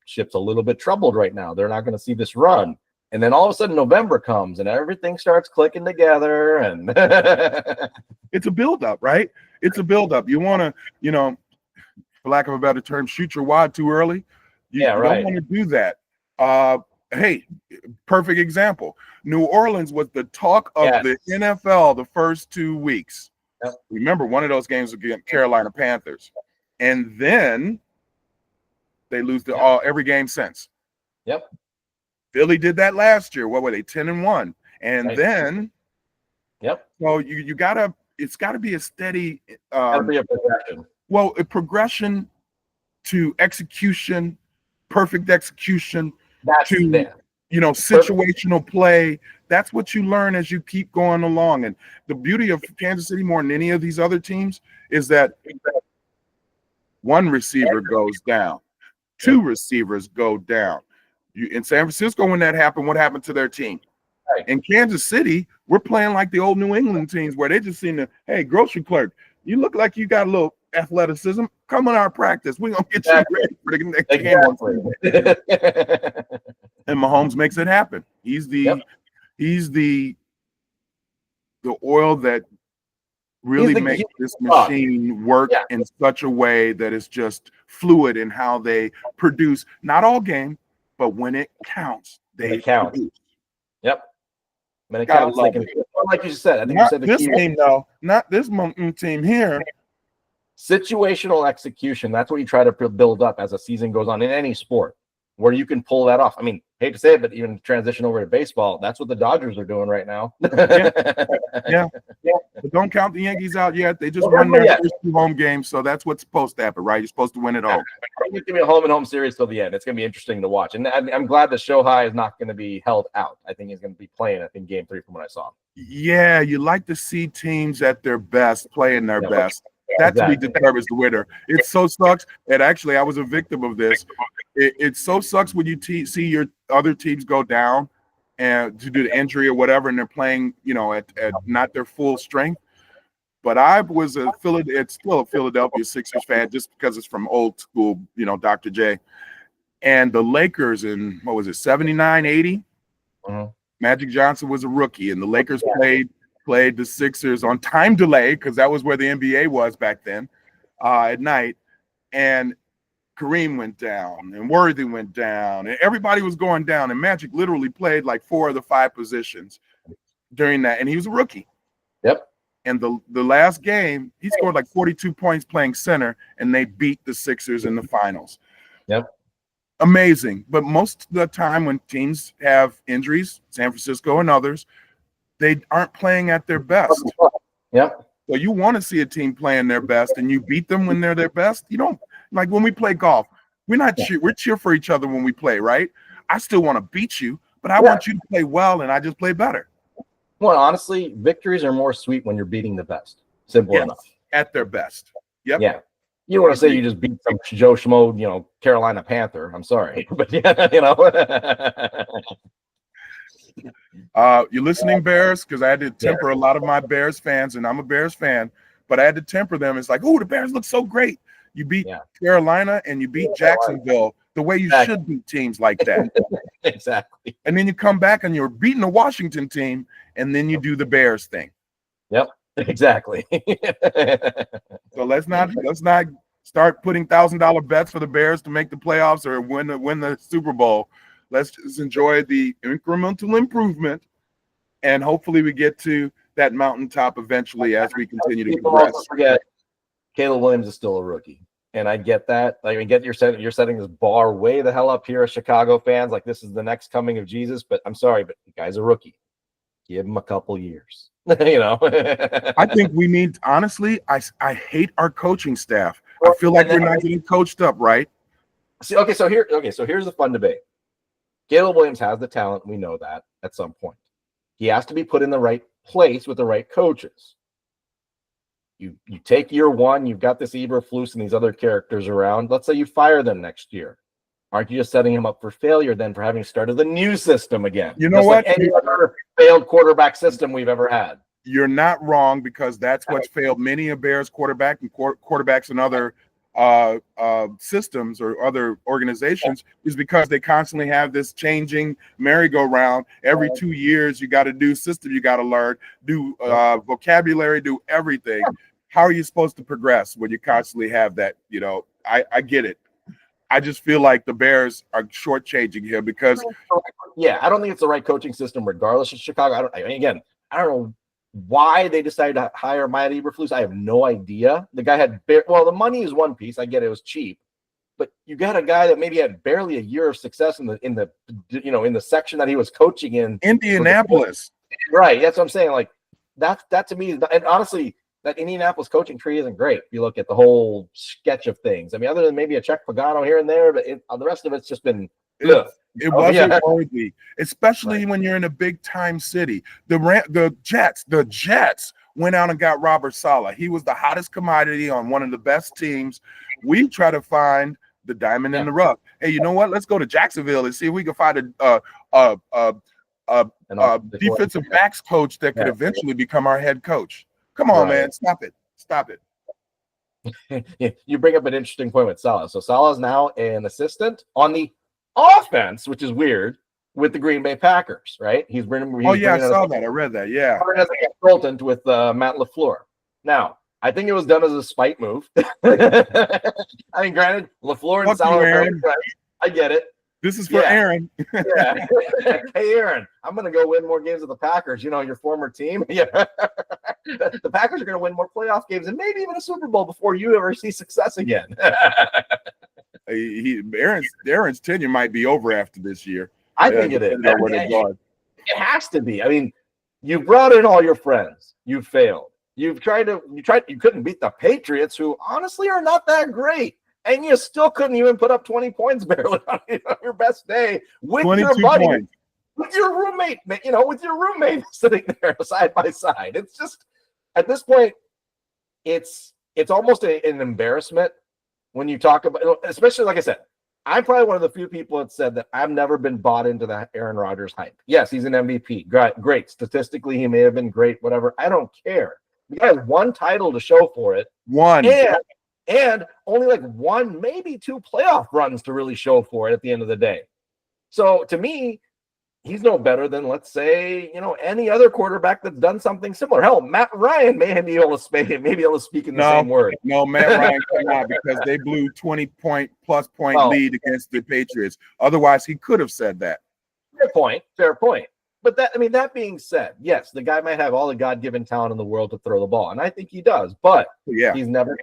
ship's a little bit troubled right now. They're not going to see this run. And then all of a sudden November comes and everything starts clicking together. And it's a buildup, right? It's a buildup. You want to, for lack of a better term, shoot your wad too early. You don't want to do that. Hey, perfect example. New Orleans was the talk of the NFL the first 2 weeks. Yep. Remember, one of those games was against Carolina Panthers. And then they lose every game since. Yep. Philly did that last year. What were they, 10-1? And then so you gotta, it's gotta be a steady progression. Well, a progression to execution, perfect execution, situational play. That's what you learn as you keep going along. And the beauty of Kansas City more than any of these other teams is that one receiver goes down, 2 receivers go down. In San Francisco, when that happened, what happened to their team? Right. In Kansas City, we're playing like the old New England teams where they just seem to, hey, grocery clerk, you look like you got a little athleticism. Come on our practice. We're going to get you ready for the next game. And Mahomes makes it happen. He's the oil that really makes this machine work in such a way that it's just fluid in how they produce. Not all game, but when it counts, they count. Produce. Yep. When it Gotta counts, love they can. it. Like you said, I think you Not said the this key team though. Not this team here. situational execution. That's what you try to build up as a season goes on in any sport, where you can pull that off. I mean, hate to say it, but even transition over to baseball, that's what the Dodgers are doing right now. Yeah. But don't count the Yankees out yet. They just won their first 2 home games, so that's what's supposed to happen, right? You're supposed to win at home. I think it's gonna be a home and home series till the end. It's gonna be interesting to watch, and I'm glad that Shohei is not going to be held out. I think he's going to be playing. I think Game 3 from what I saw. Yeah, you like to see teams at their best, playing their best. That to me determines the winner. It so sucks. And actually, I was a victim of this. It so sucks when you see your other teams go down and to do the injury or whatever, and they're playing, at not their full strength. But I was still a Philadelphia Sixers fan just because it's from old school, Dr. J. And the Lakers in, 79, 80? Magic Johnson was a rookie, and the Lakers played the Sixers on time delay because that was where the NBA was back then at night. And Kareem went down, and Worthy went down, and everybody was going down. And Magic literally played like 4 of the 5 positions during that, and he was a rookie. Yep. And the last game, he scored like 42 points playing center, and they beat the Sixers in the finals. Yep. Amazing. But most of the time when teams have injuries, San Francisco and others, they aren't playing at their best. Yep. So you want to see a team playing their best, and you beat them when they're their best. You don't, like when we play golf, we're cheer for each other when we play, right? I still want to beat you, but I want you to play well, and I just play better. Well, honestly, victories are more sweet when you're beating the best. Simple enough. At their best. Yep. Yeah. You don't want to say you just beat some Joe Schmo, Carolina Panther. I'm sorry, but you're listening, Bears, because I had to temper a lot of my Bears fans, and I'm a Bears fan, but I had to temper them. It's like, oh, the Bears look so great. You beat Carolina and you beat Jacksonville the way you should beat teams like that. Exactly. And then you come back and you're beating the Washington team, and then you do the Bears thing. Yep, exactly. So let's not start putting $1,000 bets for the Bears to make the playoffs or win the Super Bowl. Let's just enjoy the incremental improvement, and hopefully we get to that mountaintop eventually as we continue to progress. Also forget Caleb Williams is still a rookie, and I get that. Like, I get you're setting this bar way the hell up here as Chicago fans. Like, this is the next coming of Jesus, but I'm sorry, but the guy's a rookie. Give him a couple years. I think we need, honestly, I hate our coaching staff. I feel like we're not getting coached up, right? So here's the fun debate. Caleb Williams has the talent. We know that at some point. He has to be put in the right place with the right coaches. You take year one, you've got this Eberflus and these other characters around. Let's say you fire them next year. Aren't you just setting him up for failure then for having started the new system again? You know what? Like any other failed quarterback system we've ever had. You're not wrong, because that's what's failed many a Bears quarterback and quarterbacks in other systems or other organizations, is because they constantly have this changing merry-go-round. Every 2 years, you got to do system, you got to learn, do vocabulary, do everything. How are you supposed to progress when you constantly have that? I get it. I just feel like the Bears are shortchanging here because I don't think it's the right coaching system regardless of Chicago. I don't know why they decided to hire Matt Eberflus. I have no idea. The guy had the money is one piece. I get it was cheap, but you got a guy that maybe had barely a year of success in the section that he was coaching in Indianapolis. Right. That's what I'm saying. Like that to me, and honestly, that Indianapolis coaching tree isn't great. If you look at the whole sketch of things, I mean, other than maybe a Czech Pagano here and there, but the rest of it's just been. It wasn't worthy, especially when you're in a big time city. The Jets went out and got Robert Saleh. He was the hottest commodity on one of the best teams. We try to find the diamond in the rough. Hey, you know what? Let's go to Jacksonville and see if we can find a defensive backs coach that could eventually become our head coach. Come on, man. Stop it. You bring up an interesting point with Saleh. So Saleh is now an assistant on the offense, which is weird, with the Green Bay Packers, right? I saw that. I read that. Yeah. As a consultant with Matt LaFleur. Now, I think it was done as a spite move. I mean, granted, LaFleur and Saleh, I get it. This is for Aaron. Yeah. Hey, Aaron, I'm going to go win more games with the Packers. You know, your former team. Yeah. The Packers are going to win more playoff games and maybe even a Super Bowl before you ever see success again. Aaron's tenure might be over after this year. I think it is. It has to be. I mean, you brought in all your friends. You failed. You couldn't beat the Patriots, who honestly are not that great. And you still couldn't even put up 20 points barely on your best day with your buddy, with your roommate, with your roommate sitting there side by side. It's just, at this point, it's almost an embarrassment when you talk about, especially like I said, I'm probably one of the few people that said that I've never been bought into the Aaron Rodgers hype. Yes, he's an MVP. Great. Statistically, he may have been great, whatever. I don't care. He has one title to show for it. One. And only like one, maybe two playoff runs to really show for it at the end of the day. So to me, he's no better than, let's say, any other quarterback that's done something similar. Hell, Matt Ryan may be able to speak in the same word. No, Matt Ryan cannot, because they blew 20-plus point lead against the Patriots. Otherwise, he could have said that. Fair point. But that being said, yes, the guy might have all the God-given talent in the world to throw the ball, and I think he does. But he's never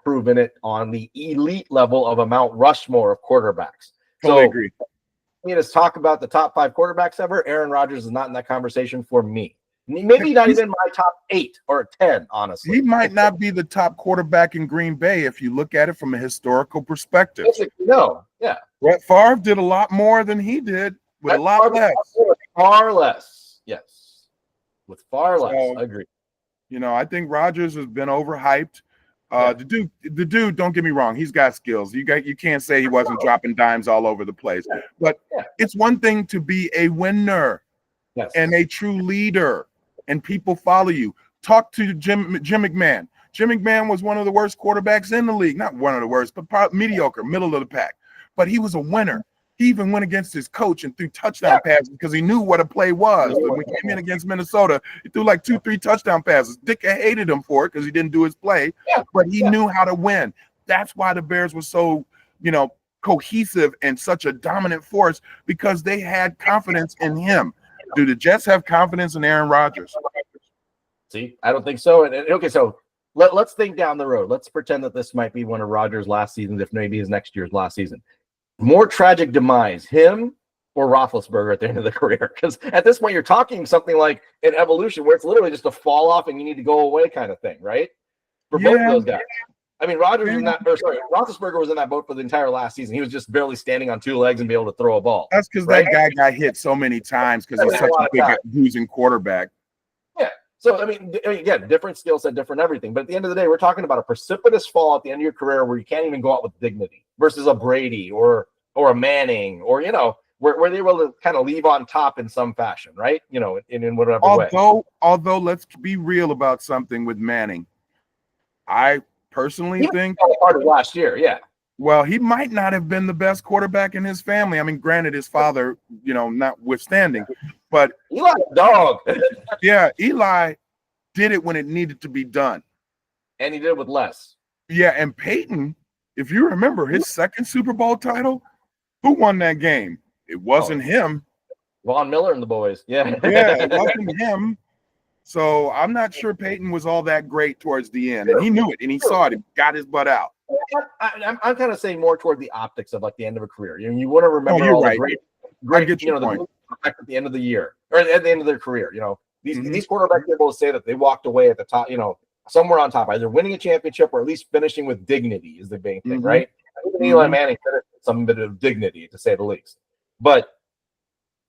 proven it on the elite level of a Mount Rushmore of quarterbacks. Totally agree. Let's talk about the top 5 quarterbacks ever. Aaron Rodgers is not in that conversation for me. Maybe not even my top 8 or 10, honestly. He might not be the top quarterback in Green Bay if you look at it from a historical perspective. Yeah. Brett Favre did a lot more than he did with a lot less. Far less, yes. With far less, I agree. I think Rodgers has been overhyped. The dude, don't get me wrong, he's got skills. You can't say he wasn't dropping dimes all over the place. But it's one thing to be a winner and a true leader, and people follow you. Talk to Jim McMahon. Jim McMahon was one of the worst quarterbacks in the league. Not one of the worst, but probably mediocre, middle of the pack. But he was a winner. He even went against his coach and threw touchdown passes because he knew what a play was. When we came in against Minnesota, he threw like 2-3 touchdown passes. Dick hated him for it because he didn't do his play, but he knew how to win. That's why the Bears were so, cohesive and such a dominant force, because they had confidence in him. Do the Jets have confidence in Aaron Rodgers? See, I don't think so. And okay, so let's think down the road. Let's pretend that this might be one of Rodgers' last seasons, if maybe his next year's last season. More tragic demise, him or Roethlisberger at the end of the career? Because at this point, you're talking something like an evolution where it's literally just a fall off and you need to go away kind of thing, right? For both of those guys. I mean, Roethlisberger was in that boat for the entire last season. He was just barely standing on 2 legs and be able to throw a ball. That's because that guy got hit so many times because he's such a big bruising quarterback. Yeah. So, again, different skill set, different everything. But at the end of the day, we're talking about a precipitous fall at the end of your career where you can't even go out with dignity versus a Brady or a Manning or, where they will kind of leave on top in some fashion, right? In whatever way. Although, let's be real about something with Manning. I personally think part of last year, well, he might not have been the best quarterback in his family. I mean, granted, his father, notwithstanding, but Eli's a dog. Yeah, Eli did it when it needed to be done, and he did it with less. Yeah, and Peyton, if you remember his second Super Bowl title, who won that game? It wasn't him. Von Miller and the boys. Yeah, it wasn't him. So I'm not sure Peyton was all that great towards the end, and he knew it, and he saw it. He got his butt out. I'm kind of saying more toward the optics of like the end of a career. You want to remember all the great the at the end of the year or at the end of their career. These quarterbacks are able to say that they walked away at the top. Somewhere on top, either winning a championship or at least finishing with dignity is the main thing, right? Even Eli Manning finished with some bit of dignity, to say the least. But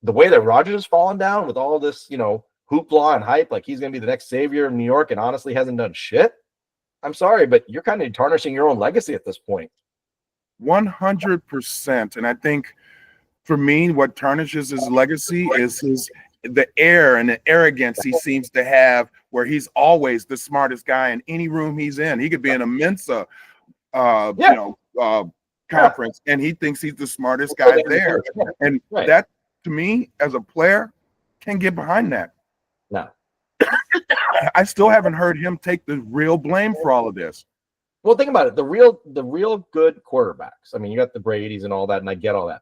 the way that Rodgers has fallen down with all this, hoopla and hype, like he's going to be the next savior of New York, and honestly hasn't done shit. I'm sorry, but you're kind of tarnishing your own legacy at this point. 100%. And I think for me, what tarnishes his legacy is the air and the arrogance he seems to have, where he's always the smartest guy in any room he's in. He could be in a Mensa, conference, and he thinks he's the smartest guy there. And that, to me, as a player, can't get behind that. No. I still haven't heard him take the real blame for all of this. Well, think about it. The real good quarterbacks. I mean, you got the Brady's and all that, and I get all that.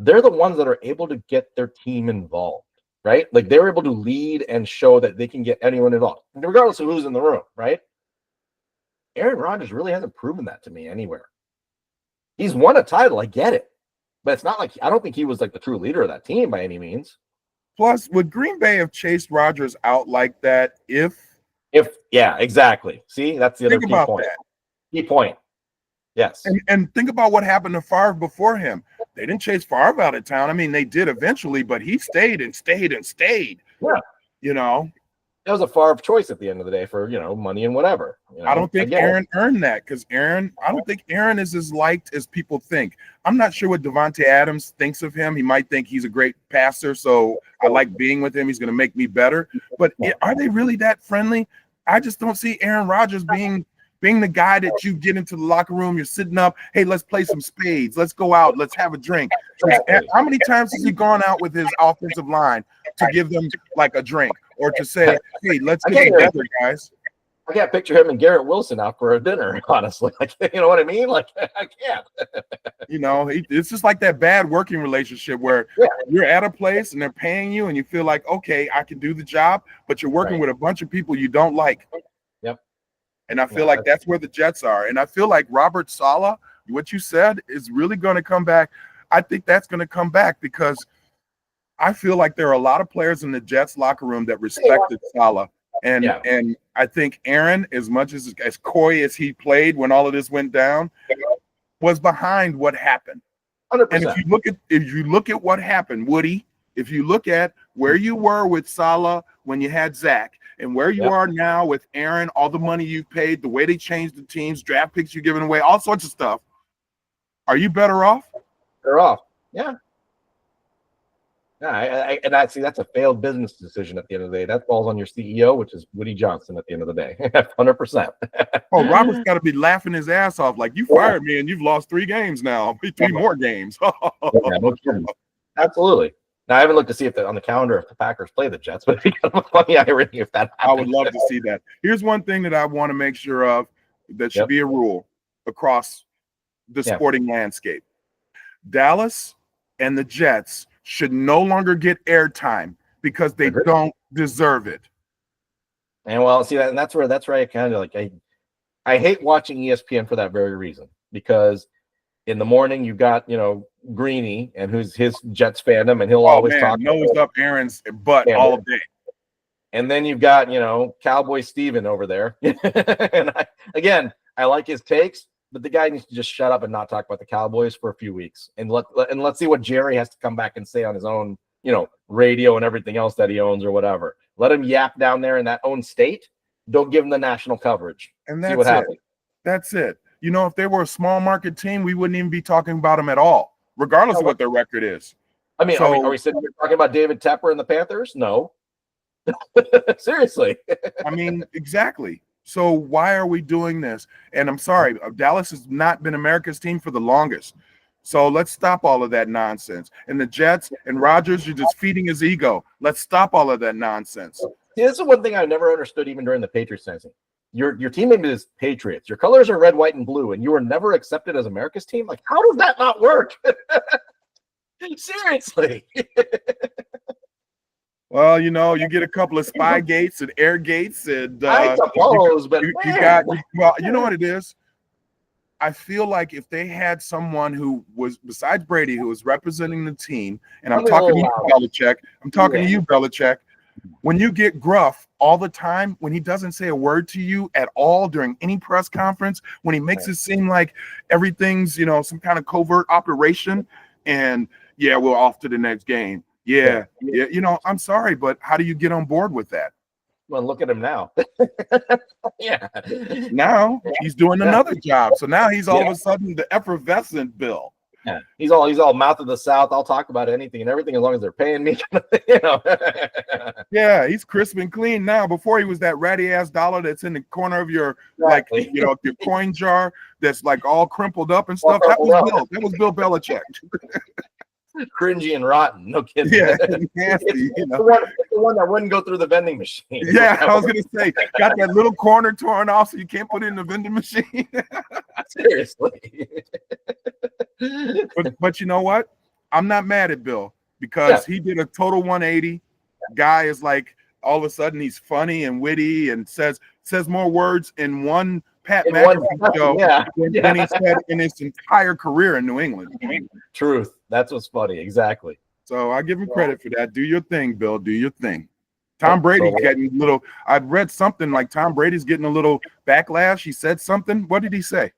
they're the ones that are able to get their team involved, right? Like they're able to lead and show that they can get anyone involved, regardless of who's in the room, right? Aaron Rodgers really hasn't proven that to me anywhere. He's won a title, I get it, but it's not like I don't think he was like the true leader of that team by any means. Plus, would Green Bay have chased Rodgers out like that if yeah, exactly. See, that's the other think key about point. that. Key point. Yes. And think about what happened to Favre before him. They didn't chase Favre out of town. I mean, they did eventually, but he stayed and stayed and stayed. Yeah. You know, that was a Favre choice at the end of the day for, money and whatever. I don't think Aaron earned that because I don't think Aaron is as liked as people think. I'm not sure what Devontae Adams thinks of him. He might think he's a great passer, so I like being with him. He's going to make me better. But are they really that friendly? I just don't see Aaron Rodgers being the guy that you get into the locker room, you're sitting up, hey, let's play some spades, let's go out, let's have a drink. How many times has he gone out with his offensive line to give them like a drink or to say, hey, let's get together, guys? I can't picture him and Garrett Wilson out for a dinner, honestly. Like, you know what I mean? Like, I can't. It's just like that bad working relationship where you're at a place and they're paying you and you feel like, okay, I can do the job, but you're working with a bunch of people you don't like. And I feel like that's where the Jets are. And I feel like Robert Saleh, what you said, is really going to come back. I think that's going to come back because I feel like there are a lot of players in the Jets locker room that respected Saleh. And I think Aaron, as much as coy as he played when all of this went down, was behind what happened. 100%. And if you look at what happened, Woody, if you look at where you were with Saleh when you had Zach, and where you are now with Aaron, all the money you've paid, the way they changed the teams, draft picks you're giving away, all sorts of stuff. Are you better off? Better off. Yeah. Yeah, see that's a failed business decision at the end of the day. That falls on your CEO, which is Woody Johnson at the end of the day. 100%. Oh, Robert's got to be laughing his ass off. Like, you fired me and you've lost 3 games now. 3 more games. No kidding. Absolutely. Now, I haven't looked to see if on the calendar if the Packers play the Jets, but it'd be kind of a funny irony if that happens. I would love to see that. Here's one thing that I want to make sure of that should be a rule across the sporting landscape. Dallas and the Jets should no longer get airtime because they don't deserve it. And well, see that, and that's where I kind of like I hate watching ESPN for that very reason, because in the morning you got Greeny and who's his Jets fandom, and he'll always talk nose up Aaron's butt all day. And then you've got Cowboy Steven over there. And I like his takes, but the guy needs to just shut up and not talk about the Cowboys for a few weeks, and let's see what Jerry has to come back and say on his own radio and everything else that he owns or whatever. Let him yap down there in that own state. Don't give him the national coverage. And that's it. That's it. If they were a small market team, we wouldn't even be talking about them at all, regardless of what their record is. I mean, are we sitting here talking about David Tepper and the Panthers? No. Seriously. I mean, exactly. So why are we doing this? And I'm sorry, Dallas has not been America's team for the longest. So let's stop all of that nonsense. And the Jets and Rodgers, you're just feeding his ego. Let's stop all of that nonsense. See, this is one thing I never understood even during the Patriots season. Your team name is Patriots. Your colors are red, white, and blue, and you were never accepted as America's team. Like, how does that not work? Seriously. Well, you get a couple of spy gates and air gates, and I suppose, but you got you know what it is. I feel like if they had someone who was besides Brady, who was representing the team, and I'm talking to you, Belichick. I'm talking to you, Belichick. When you get gruff all the time, when he doesn't say a word to you at all during any press conference, when he makes it seem like everything's, some kind of covert operation, and we're off to the next game. Yeah. I'm sorry, but how do you get on board with that? Well, look at him now. Now he's doing another job. So now he's all of a sudden the effervescent Bill. Yeah, he's all mouth of the South. I'll talk about anything and everything as long as they're paying me. Yeah, he's crisp and clean now. Before he was that ratty ass dollar that's in the corner of your your coin jar that's like all crumpled up and stuff. That was Bill Belichick. Cringy and rotten, no kidding. Yeah, nasty. The one that wouldn't go through the vending machine. Yeah, I was gonna say, got that little corner torn off so you can't put it in the vending machine. Seriously. But you know what? I'm not mad at Bill because he did a total 180. Guy is like all of a sudden he's funny and witty and says more words in one Pat McAfee show than he said in his entire career in New England. Truth. That's what's funny. Exactly. So I give him credit for that. Do your thing, Bill. Do your thing. Tom Brady's getting a little. I've read something like Tom Brady's getting a little backlash. He said something. What did he say?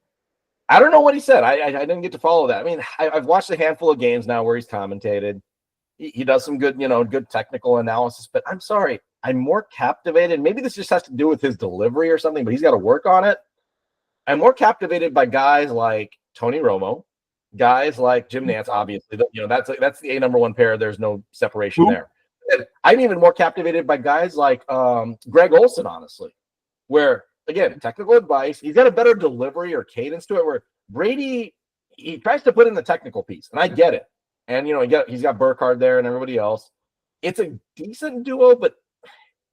I don't know what he said. I didn't get to follow that. I mean, I've watched a handful of games now where he's commentated. He does some good, good technical analysis. But I'm sorry, I'm more captivated. Maybe this just has to do with his delivery or something, but he's got to work on it. I'm more captivated by guys like Tony Romo, guys like Jim Nantz. Obviously, that's the number one pair. There's no separation there. And I'm even more captivated by guys like Greg Olson, honestly, where again, technical advice. He's got a better delivery or cadence to it. Where Brady, he tries to put in the technical piece, and I get it. And he's got Burkhardt there and everybody else. It's a decent duo, but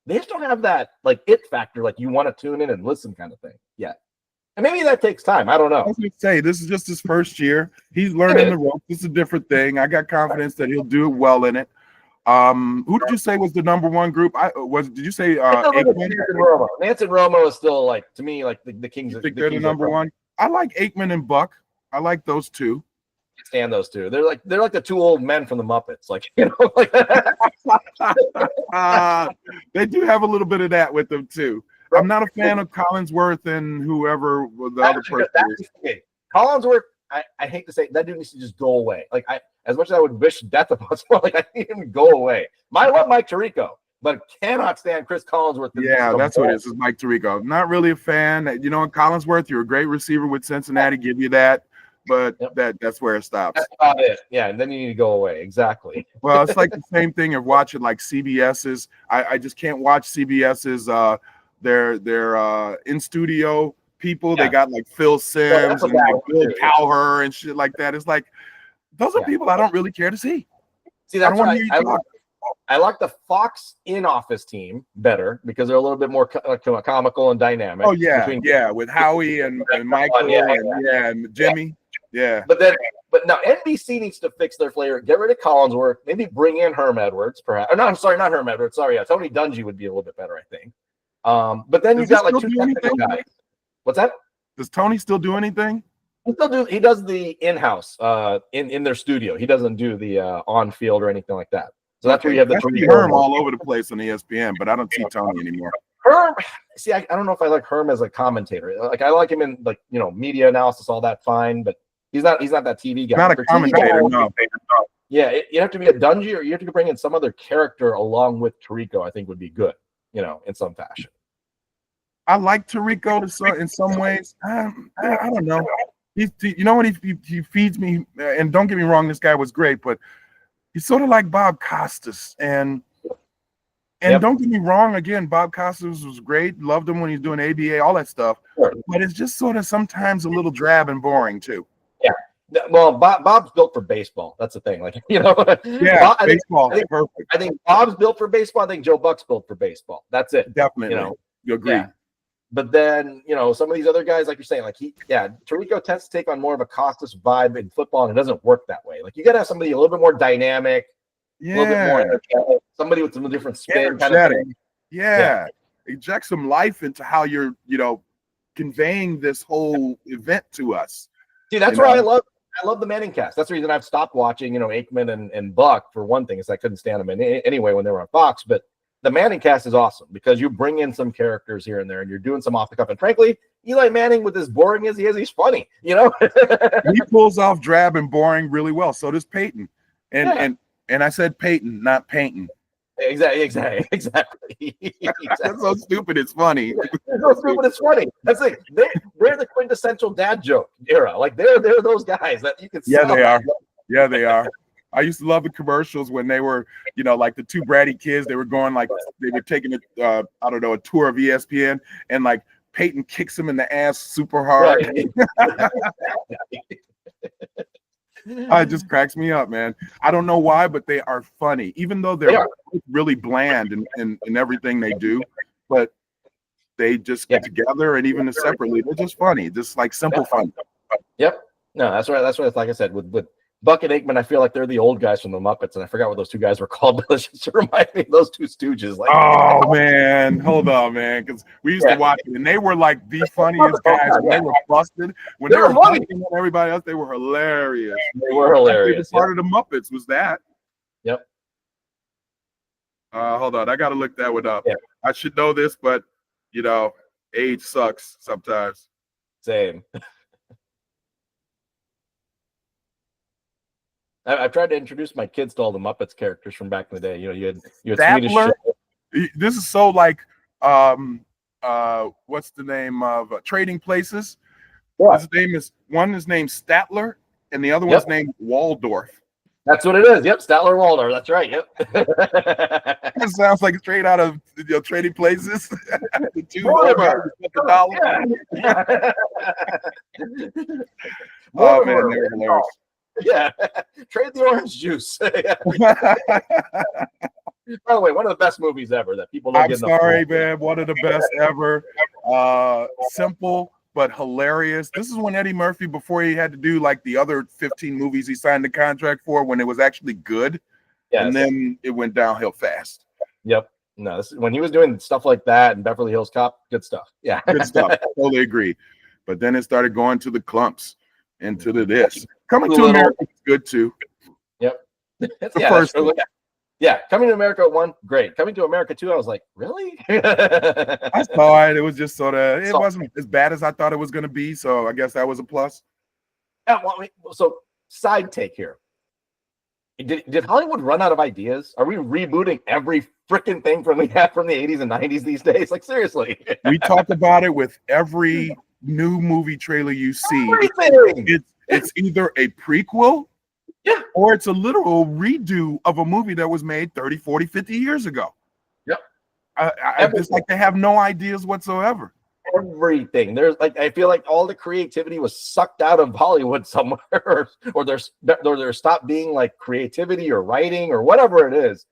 they just don't have that like it factor, like you want to tune in and listen kind of thing yet. And maybe that takes time. I don't know. I was going to say, this is just his first year. He's learning the ropes. It's a different thing. I got confidence that he'll do it well in it. Who did you say was the number one group? Did you say Nantz and Romo? Nantz and Romo is still like, to me, like the Kings. You think they're the number one? I like Aikman and Buck. I like those two. I stand those two. They're like the two old men from the Muppets. Like they do have a little bit of that with them too. I'm not a fan of Collinsworth and whoever the other person is. Collinsworth, I hate to say that dude needs to just go away. Like as much as I would wish death upon someone, like I need him to go away. I love Mike Tirico, but cannot stand Chris Collinsworth. Yeah, that's what it is. It's Mike Tirico. Not really a fan. Collinsworth, you're a great receiver with Cincinnati. Give you that. But that's where it stops. That's about it. Yeah, and then you need to go away. Exactly. Well, it's like the same thing of watching like CBS's. I just can't watch CBS's their in studio people. They got like Phil Simms and like Bill Cowher and shit like that. It's like those are people I don't really care to see. See, that's why I like the Fox in-office team better because they're a little bit more comical and dynamic. Oh yeah, with Howie and Michael and Jimmy. Yeah. But now NBC needs to fix their flavor. Get rid of Collinsworth. Maybe bring in Herm Edwards, perhaps. Or no, I'm sorry, not Herm Edwards. Sorry, Tony Dungy would be a little bit better, I think. But then you've got like two technical guys. What's that? Does Tony still do anything? He does the in-house in their studio. He doesn't do the on-field or anything like that. So that's where you have the Herm all over the place on ESPN, but I don't see Tony anymore. Herm, see, I don't know if I like Herm as a commentator. Like I like him in like media analysis, all that fine, but he's not that TV guy. Not a commentator, no. Yeah, you have to be a Dungy, or you have to bring in some other character along with Tirico. I think would be good, in some fashion. I like Tirico in some ways. I don't know. He feeds me, and don't get me wrong, this guy was great, but he's sort of like Bob Costas, and don't get me wrong, again, Bob Costas was great. Loved him when he was doing ABA, all that stuff. Sure. But it's just sort of sometimes a little drab and boring too. Yeah. Well, Bob's built for baseball. That's the thing. Like, Yeah, baseball. Perfect. I think Bob's built for baseball. I think Joe Buck's built for baseball. That's it. Definitely. You agree. Yeah. But then, some of these other guys, like you're saying, like Tirico tends to take on more of a Costas vibe in football, and it doesn't work that way. Like you got to have somebody a little bit more dynamic, a little bit more energetic, somebody with some different spin kind of thing. Yeah. Inject some life into how you're, conveying this whole event to us. See, that's why I love the Manning cast. That's the reason I've stopped watching, Aikman and Buck for one thing, is I couldn't stand them anyway when they were on Fox, but the Manning cast is awesome because you bring in some characters here and there, and you're doing some off the cuff. And frankly, Eli Manning, with as boring as he is, he's funny. He pulls off drab and boring really well. So does Peyton. And I said Peyton, not Peyton. Exactly. That's so stupid. It's funny. It's so stupid. It's funny. That's like they're the quintessential dad joke era. Like they're those guys that you can. Yeah, they are. Yeah, they are. I used to love the commercials when they were, like the two bratty kids. They were going like they were taking a tour of ESPN, and like Peyton kicks him in the ass super hard. Right. It just cracks me up, man. I don't know why, but they are funny, even though they're really bland in everything they do. But they just get together, and even separately, they're just funny, just like simple fun. Yep. No, that's right. That's right. Like I said, with Buck and Aikman, I feel like they're the old guys from the Muppets, and I forgot what those two guys were called, but it's just to remind me of those two stooges. Like, oh man, hold on, man, because we used to watch it, and they were like the funniest guys when they were busted. When they were busting on everybody else, they were hilarious. They were hilarious. Part of the Muppets was that. Yep. Hold on, I gotta look that one up. Yeah. I should know this, but you know, age sucks sometimes. Same. I've tried to introduce my kids to all the Muppets characters from back in the day. You know, you had Swedish Statler. This is so like what's the name of Trading Places? Yeah. His named Statler and the other one's named Waldorf. That's what it is. Yep, Statler Waldorf. That's right. Yep. That sounds like straight out of Trading Places. The two $1. Oh man, they're hilarious. Yeah, trade the orange juice. By the way, one of the best movies ever that people don't get enough. I'm sorry, man. One of the best ever. Simple but hilarious. This is when Eddie Murphy, before he had to do like the other 15 movies he signed the contract for, when it was actually good. Yes. And then it went downhill fast. Yep. No, this is when he was doing stuff like that and Beverly Hills Cop. Good stuff. Yeah. Good stuff. Totally agree. But then it started going to the clumps and to the this. Coming to America is good too. Yep. First yeah, Coming to America 1, great. Coming to America 2, I was like, really? I saw it. It was just sort of, it wasn't as bad as I thought it was going to be. So I guess that was a plus. Yeah, well, so side take here. Did Hollywood run out of ideas? Are we rebooting every freaking thing from the 80s and 90s these days? Like, seriously. We talk about it with every new movie trailer you see. It's either a prequel, or it's a literal redo of a movie that was made 30, 40, 50 years ago. Yep. It's like they have no ideas whatsoever. Everything. There's like, I feel like all the creativity was sucked out of Hollywood somewhere, or there's stopped being like creativity or writing or whatever it is.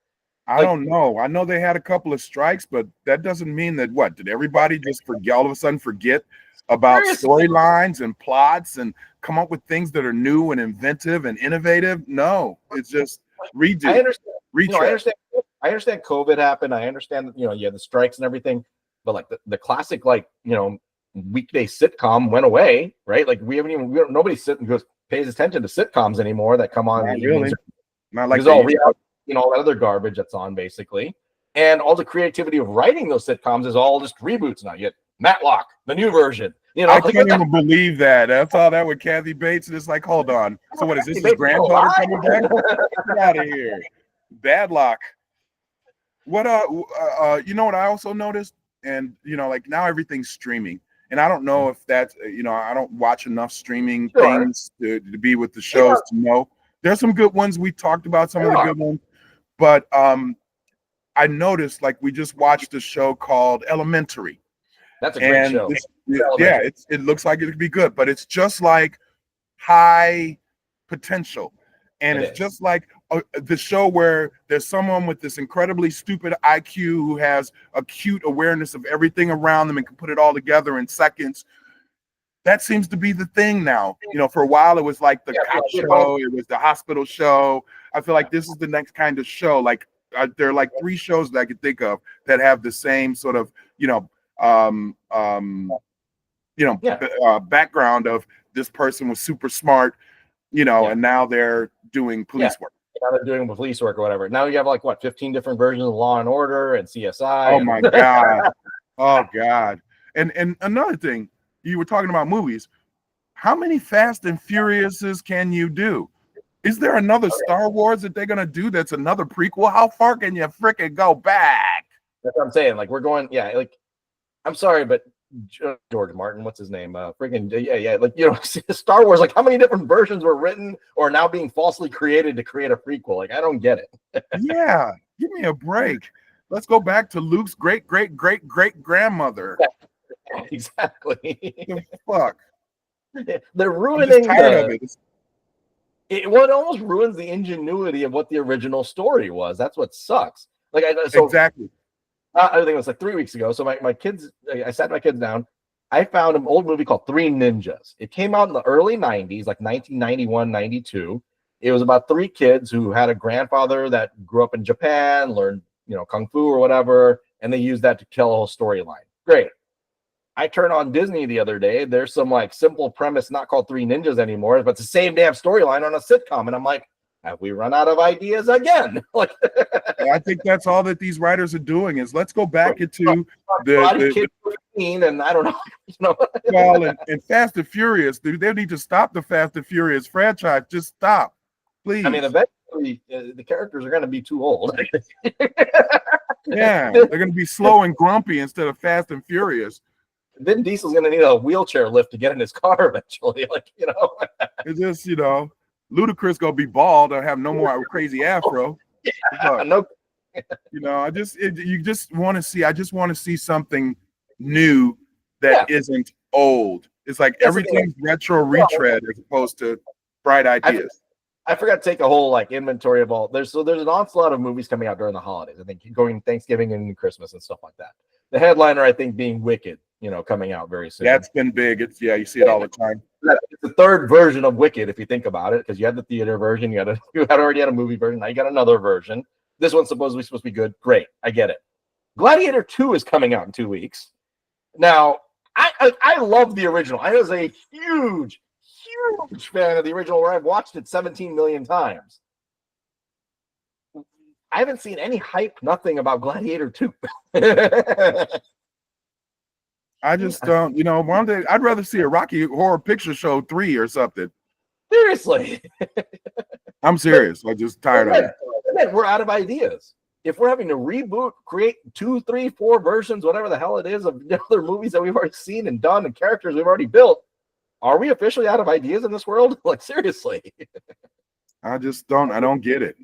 I don't know. I know they had a couple of strikes, but that doesn't mean that did everybody just all of a sudden forget about storylines and plots and come up with things that are new and inventive and innovative? No, it's just redo. I understand. I understand COVID happened. I understand that, you had the strikes and everything, but like the classic, weekday sitcom went away, right? Like nobody pays attention to sitcoms anymore that come on. Not really. Not like all that other garbage that's on basically. And all the creativity of writing those sitcoms is all just reboots now. You get Matlock, the new version. I can't even believe that. I saw that with Kathy Bates, and it's like, hold on. So what is this? His granddaughter coming back? Get out of here. Badlock. What you know what I also noticed? And now everything's streaming. And I don't know if that's I don't watch enough streaming things to be with the shows to know. There's some good ones. We talked about some of the good ones. But I noticed, like, we just watched a show called Elementary. That's a great show. It looks like it could be good, but it's just like high potential. And it's just like the show where there's someone with this incredibly stupid IQ who has acute awareness of everything around them and can put it all together in seconds. That seems to be the thing now. For a while it was like the cop show, it was the hospital show. I feel like this is the next kind of show. Like there are like 3 shows that I could think of that have the same sort of background of this person was super smart, and now they're doing police work. Now they're doing police work or whatever. Now you have 15 different versions of Law and Order and CSI. Oh my God. Oh God. And another thing, you were talking about movies. How many Fast and Furiouses can you do? Is there another Star Wars that they're gonna do that's another prequel? How far can you freaking go back? That's what I'm saying. Like we're going, I'm sorry, but George Martin, what's his name? Star Wars. Like, how many different versions were written or now being falsely created to create a prequel? Like, I don't get it. Yeah, give me a break. Let's go back to Luke's great grandmother. Yeah, exactly. The fuck. They're ruining. Tired of it. It almost ruins the ingenuity of what the original story was. That's what sucks. Exactly. I think it was like 3 weeks ago. So my kids, I sat my kids down. I found an old movie called Three Ninjas. It came out in the early 90s, like 1991, 92. It was about 3 kids who had a grandfather that grew up in Japan, learned, kung fu or whatever, and they used that to tell a whole storyline. Great. I turned on Disney the other day. There's some like simple premise, not called Three Ninjas anymore, but it's the same damn storyline on a sitcom. And I'm like, have we run out of ideas again? Like, I think that's all that these writers are doing is let's go back into the kids 15, and I don't know. Well, and Fast and Furious, dude, they need to stop the Fast and Furious franchise. Just stop, please. I mean, eventually the characters are going to be too old. Yeah, they're going to be slow and grumpy instead of Fast and Furious. Vin Diesel's going to need a wheelchair lift to get in his car eventually. Like, It's just, Ludacris going to be bald and have no more crazy afro. Yeah, no. I just want to see something new that isn't old. It's like everything's retro retread as opposed to bright ideas. I forgot to take a whole like inventory of all. There's an onslaught of movies coming out during the holidays. I think going Thanksgiving and Christmas and stuff like that. The headliner, I think, being Wicked, coming out very soon. That's been big. You see it all the time. It's the third version of Wicked, if you think about it, because you had the theater version, you had already had a movie version, now you got another version. This one's supposed to be good. Great, I get it. Gladiator 2 is coming out in 2 weeks. Now, I love the original. I was a huge fan of the original, where I've watched it 17 million times. I haven't seen any hype, nothing about Gladiator 2. I just don't, one day I'd rather see a Rocky Horror Picture Show 3 or something. Seriously. I'm serious. I'm just tired of it. Man, we're out of ideas. If we're having to reboot, create 2, 3, 4 versions, whatever the hell it is, of other movies that we've already seen and done and characters we've already built, are we officially out of ideas in this world? Like, seriously. I don't get it,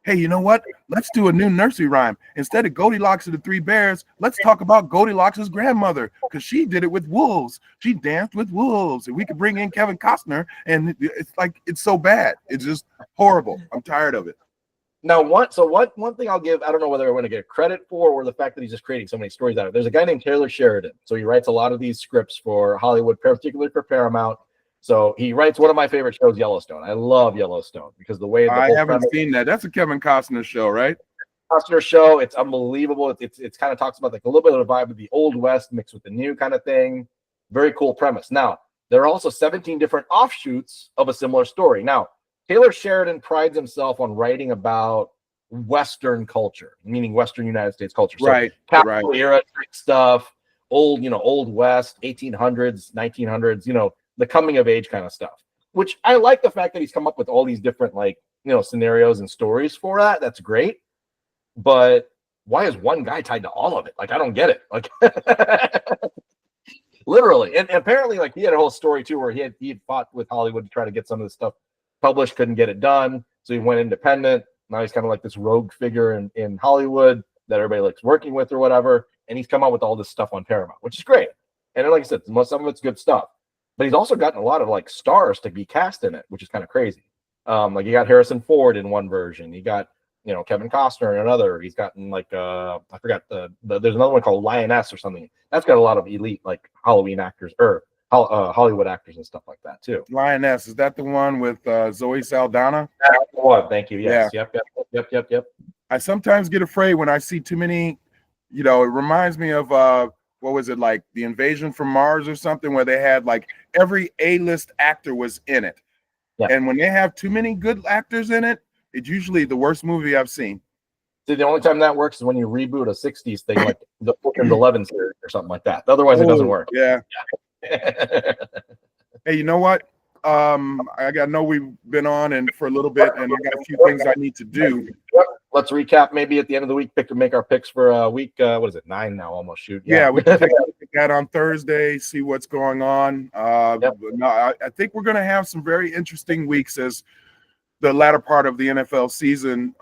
Hey, you know what? Let's do a new nursery rhyme. Instead of Goldilocks and the Three Bears, let's talk about Goldilocks' grandmother, because she did it with wolves. She danced with wolves. And we could bring in Kevin Costner, and it's so bad. It's just horrible. I'm tired of it. Now, one thing I'll give, I don't know whether I want to get credit for or the fact that he's just creating so many stories out of it. There's a guy named Taylor Sheridan. So he writes a lot of these scripts for Hollywood, particularly for Paramount. So he writes one of my favorite shows, Yellowstone. I love Yellowstone because the way I haven't seen that. That's a Kevin Costner show, right? Costner show. It's unbelievable. It's kind of talks about like a little bit of the vibe of the Old West mixed with the new kind of thing. Very cool premise. Now, there are also 17 different offshoots of a similar story. Now, Taylor Sheridan prides himself on writing about Western culture, meaning Western United States culture. So right. Capital era stuff, old West, 1800s, 1900s, the coming of age kind of stuff, which I like the fact that he's come up with all these different scenarios and stories for that. That's great. But why is one guy tied to all of it? Like, I don't get it. Like, literally. And apparently, like, he had a whole story too, where he had fought with Hollywood to try to get some of this stuff published, couldn't get it done. So he went independent. Now he's kind of like this rogue figure in Hollywood that everybody likes working with or whatever. And he's come out with all this stuff on Paramount, which is great. And then, like I said, some of it's good stuff. But he's also gotten a lot of like stars to be cast in it, which is kind of crazy. Like you got Harrison Ford in one version. You got, Kevin Costner in another. He's gotten like I forgot there's another one called Lioness or something. That's got a lot of elite like Halloween actors or Hollywood actors and stuff like that too. Lioness, is that the one with Zoe Saldana? That's the one. Thank you. Yes. Yeah. Yep. I sometimes get afraid when I see too many. It reminds me of what was it, like The Invasion from Mars or something, where they had like every A-list actor was in it. Yeah. And when they have too many good actors in it, it's usually the worst movie I've seen. See, the only time that works is when you reboot a 60s thing like the Ocean's 11 series or something like that. Otherwise, it doesn't work. Yeah. Hey, you know what? I know we've been on and for a little bit, and I got a few things I need to do. Let's recap maybe at the end of the week, make our picks for week, what is it, 9 now, almost, shoot. Yeah, we can take that on Thursday, see what's going on. No, I think we're going to have some very interesting weeks as the latter part of the NFL season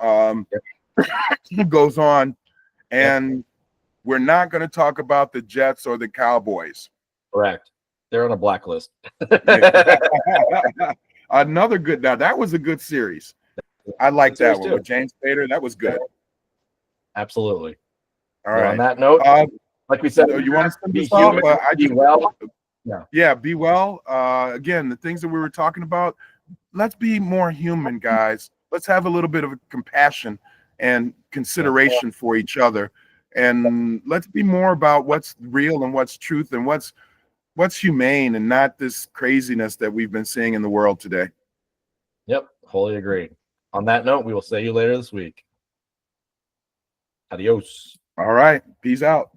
goes on, and we're not going to talk about the Jets or the Cowboys. Correct. They're on a blacklist. Another good. Now that was a good series. I like that one with James Spader. That was good. Absolutely. All right. On that note, like we said, you want to send be this off? Be well. Yeah, be well. Again, the things that we were talking about, let's be more human, guys. Let's have a little bit of compassion and consideration for each other, and let's be more about what's real and what's truth and what's humane, and not this craziness that we've been seeing in the world today. Yep, wholly agree. On that note, we will see you later this week. Adios. All right, peace out.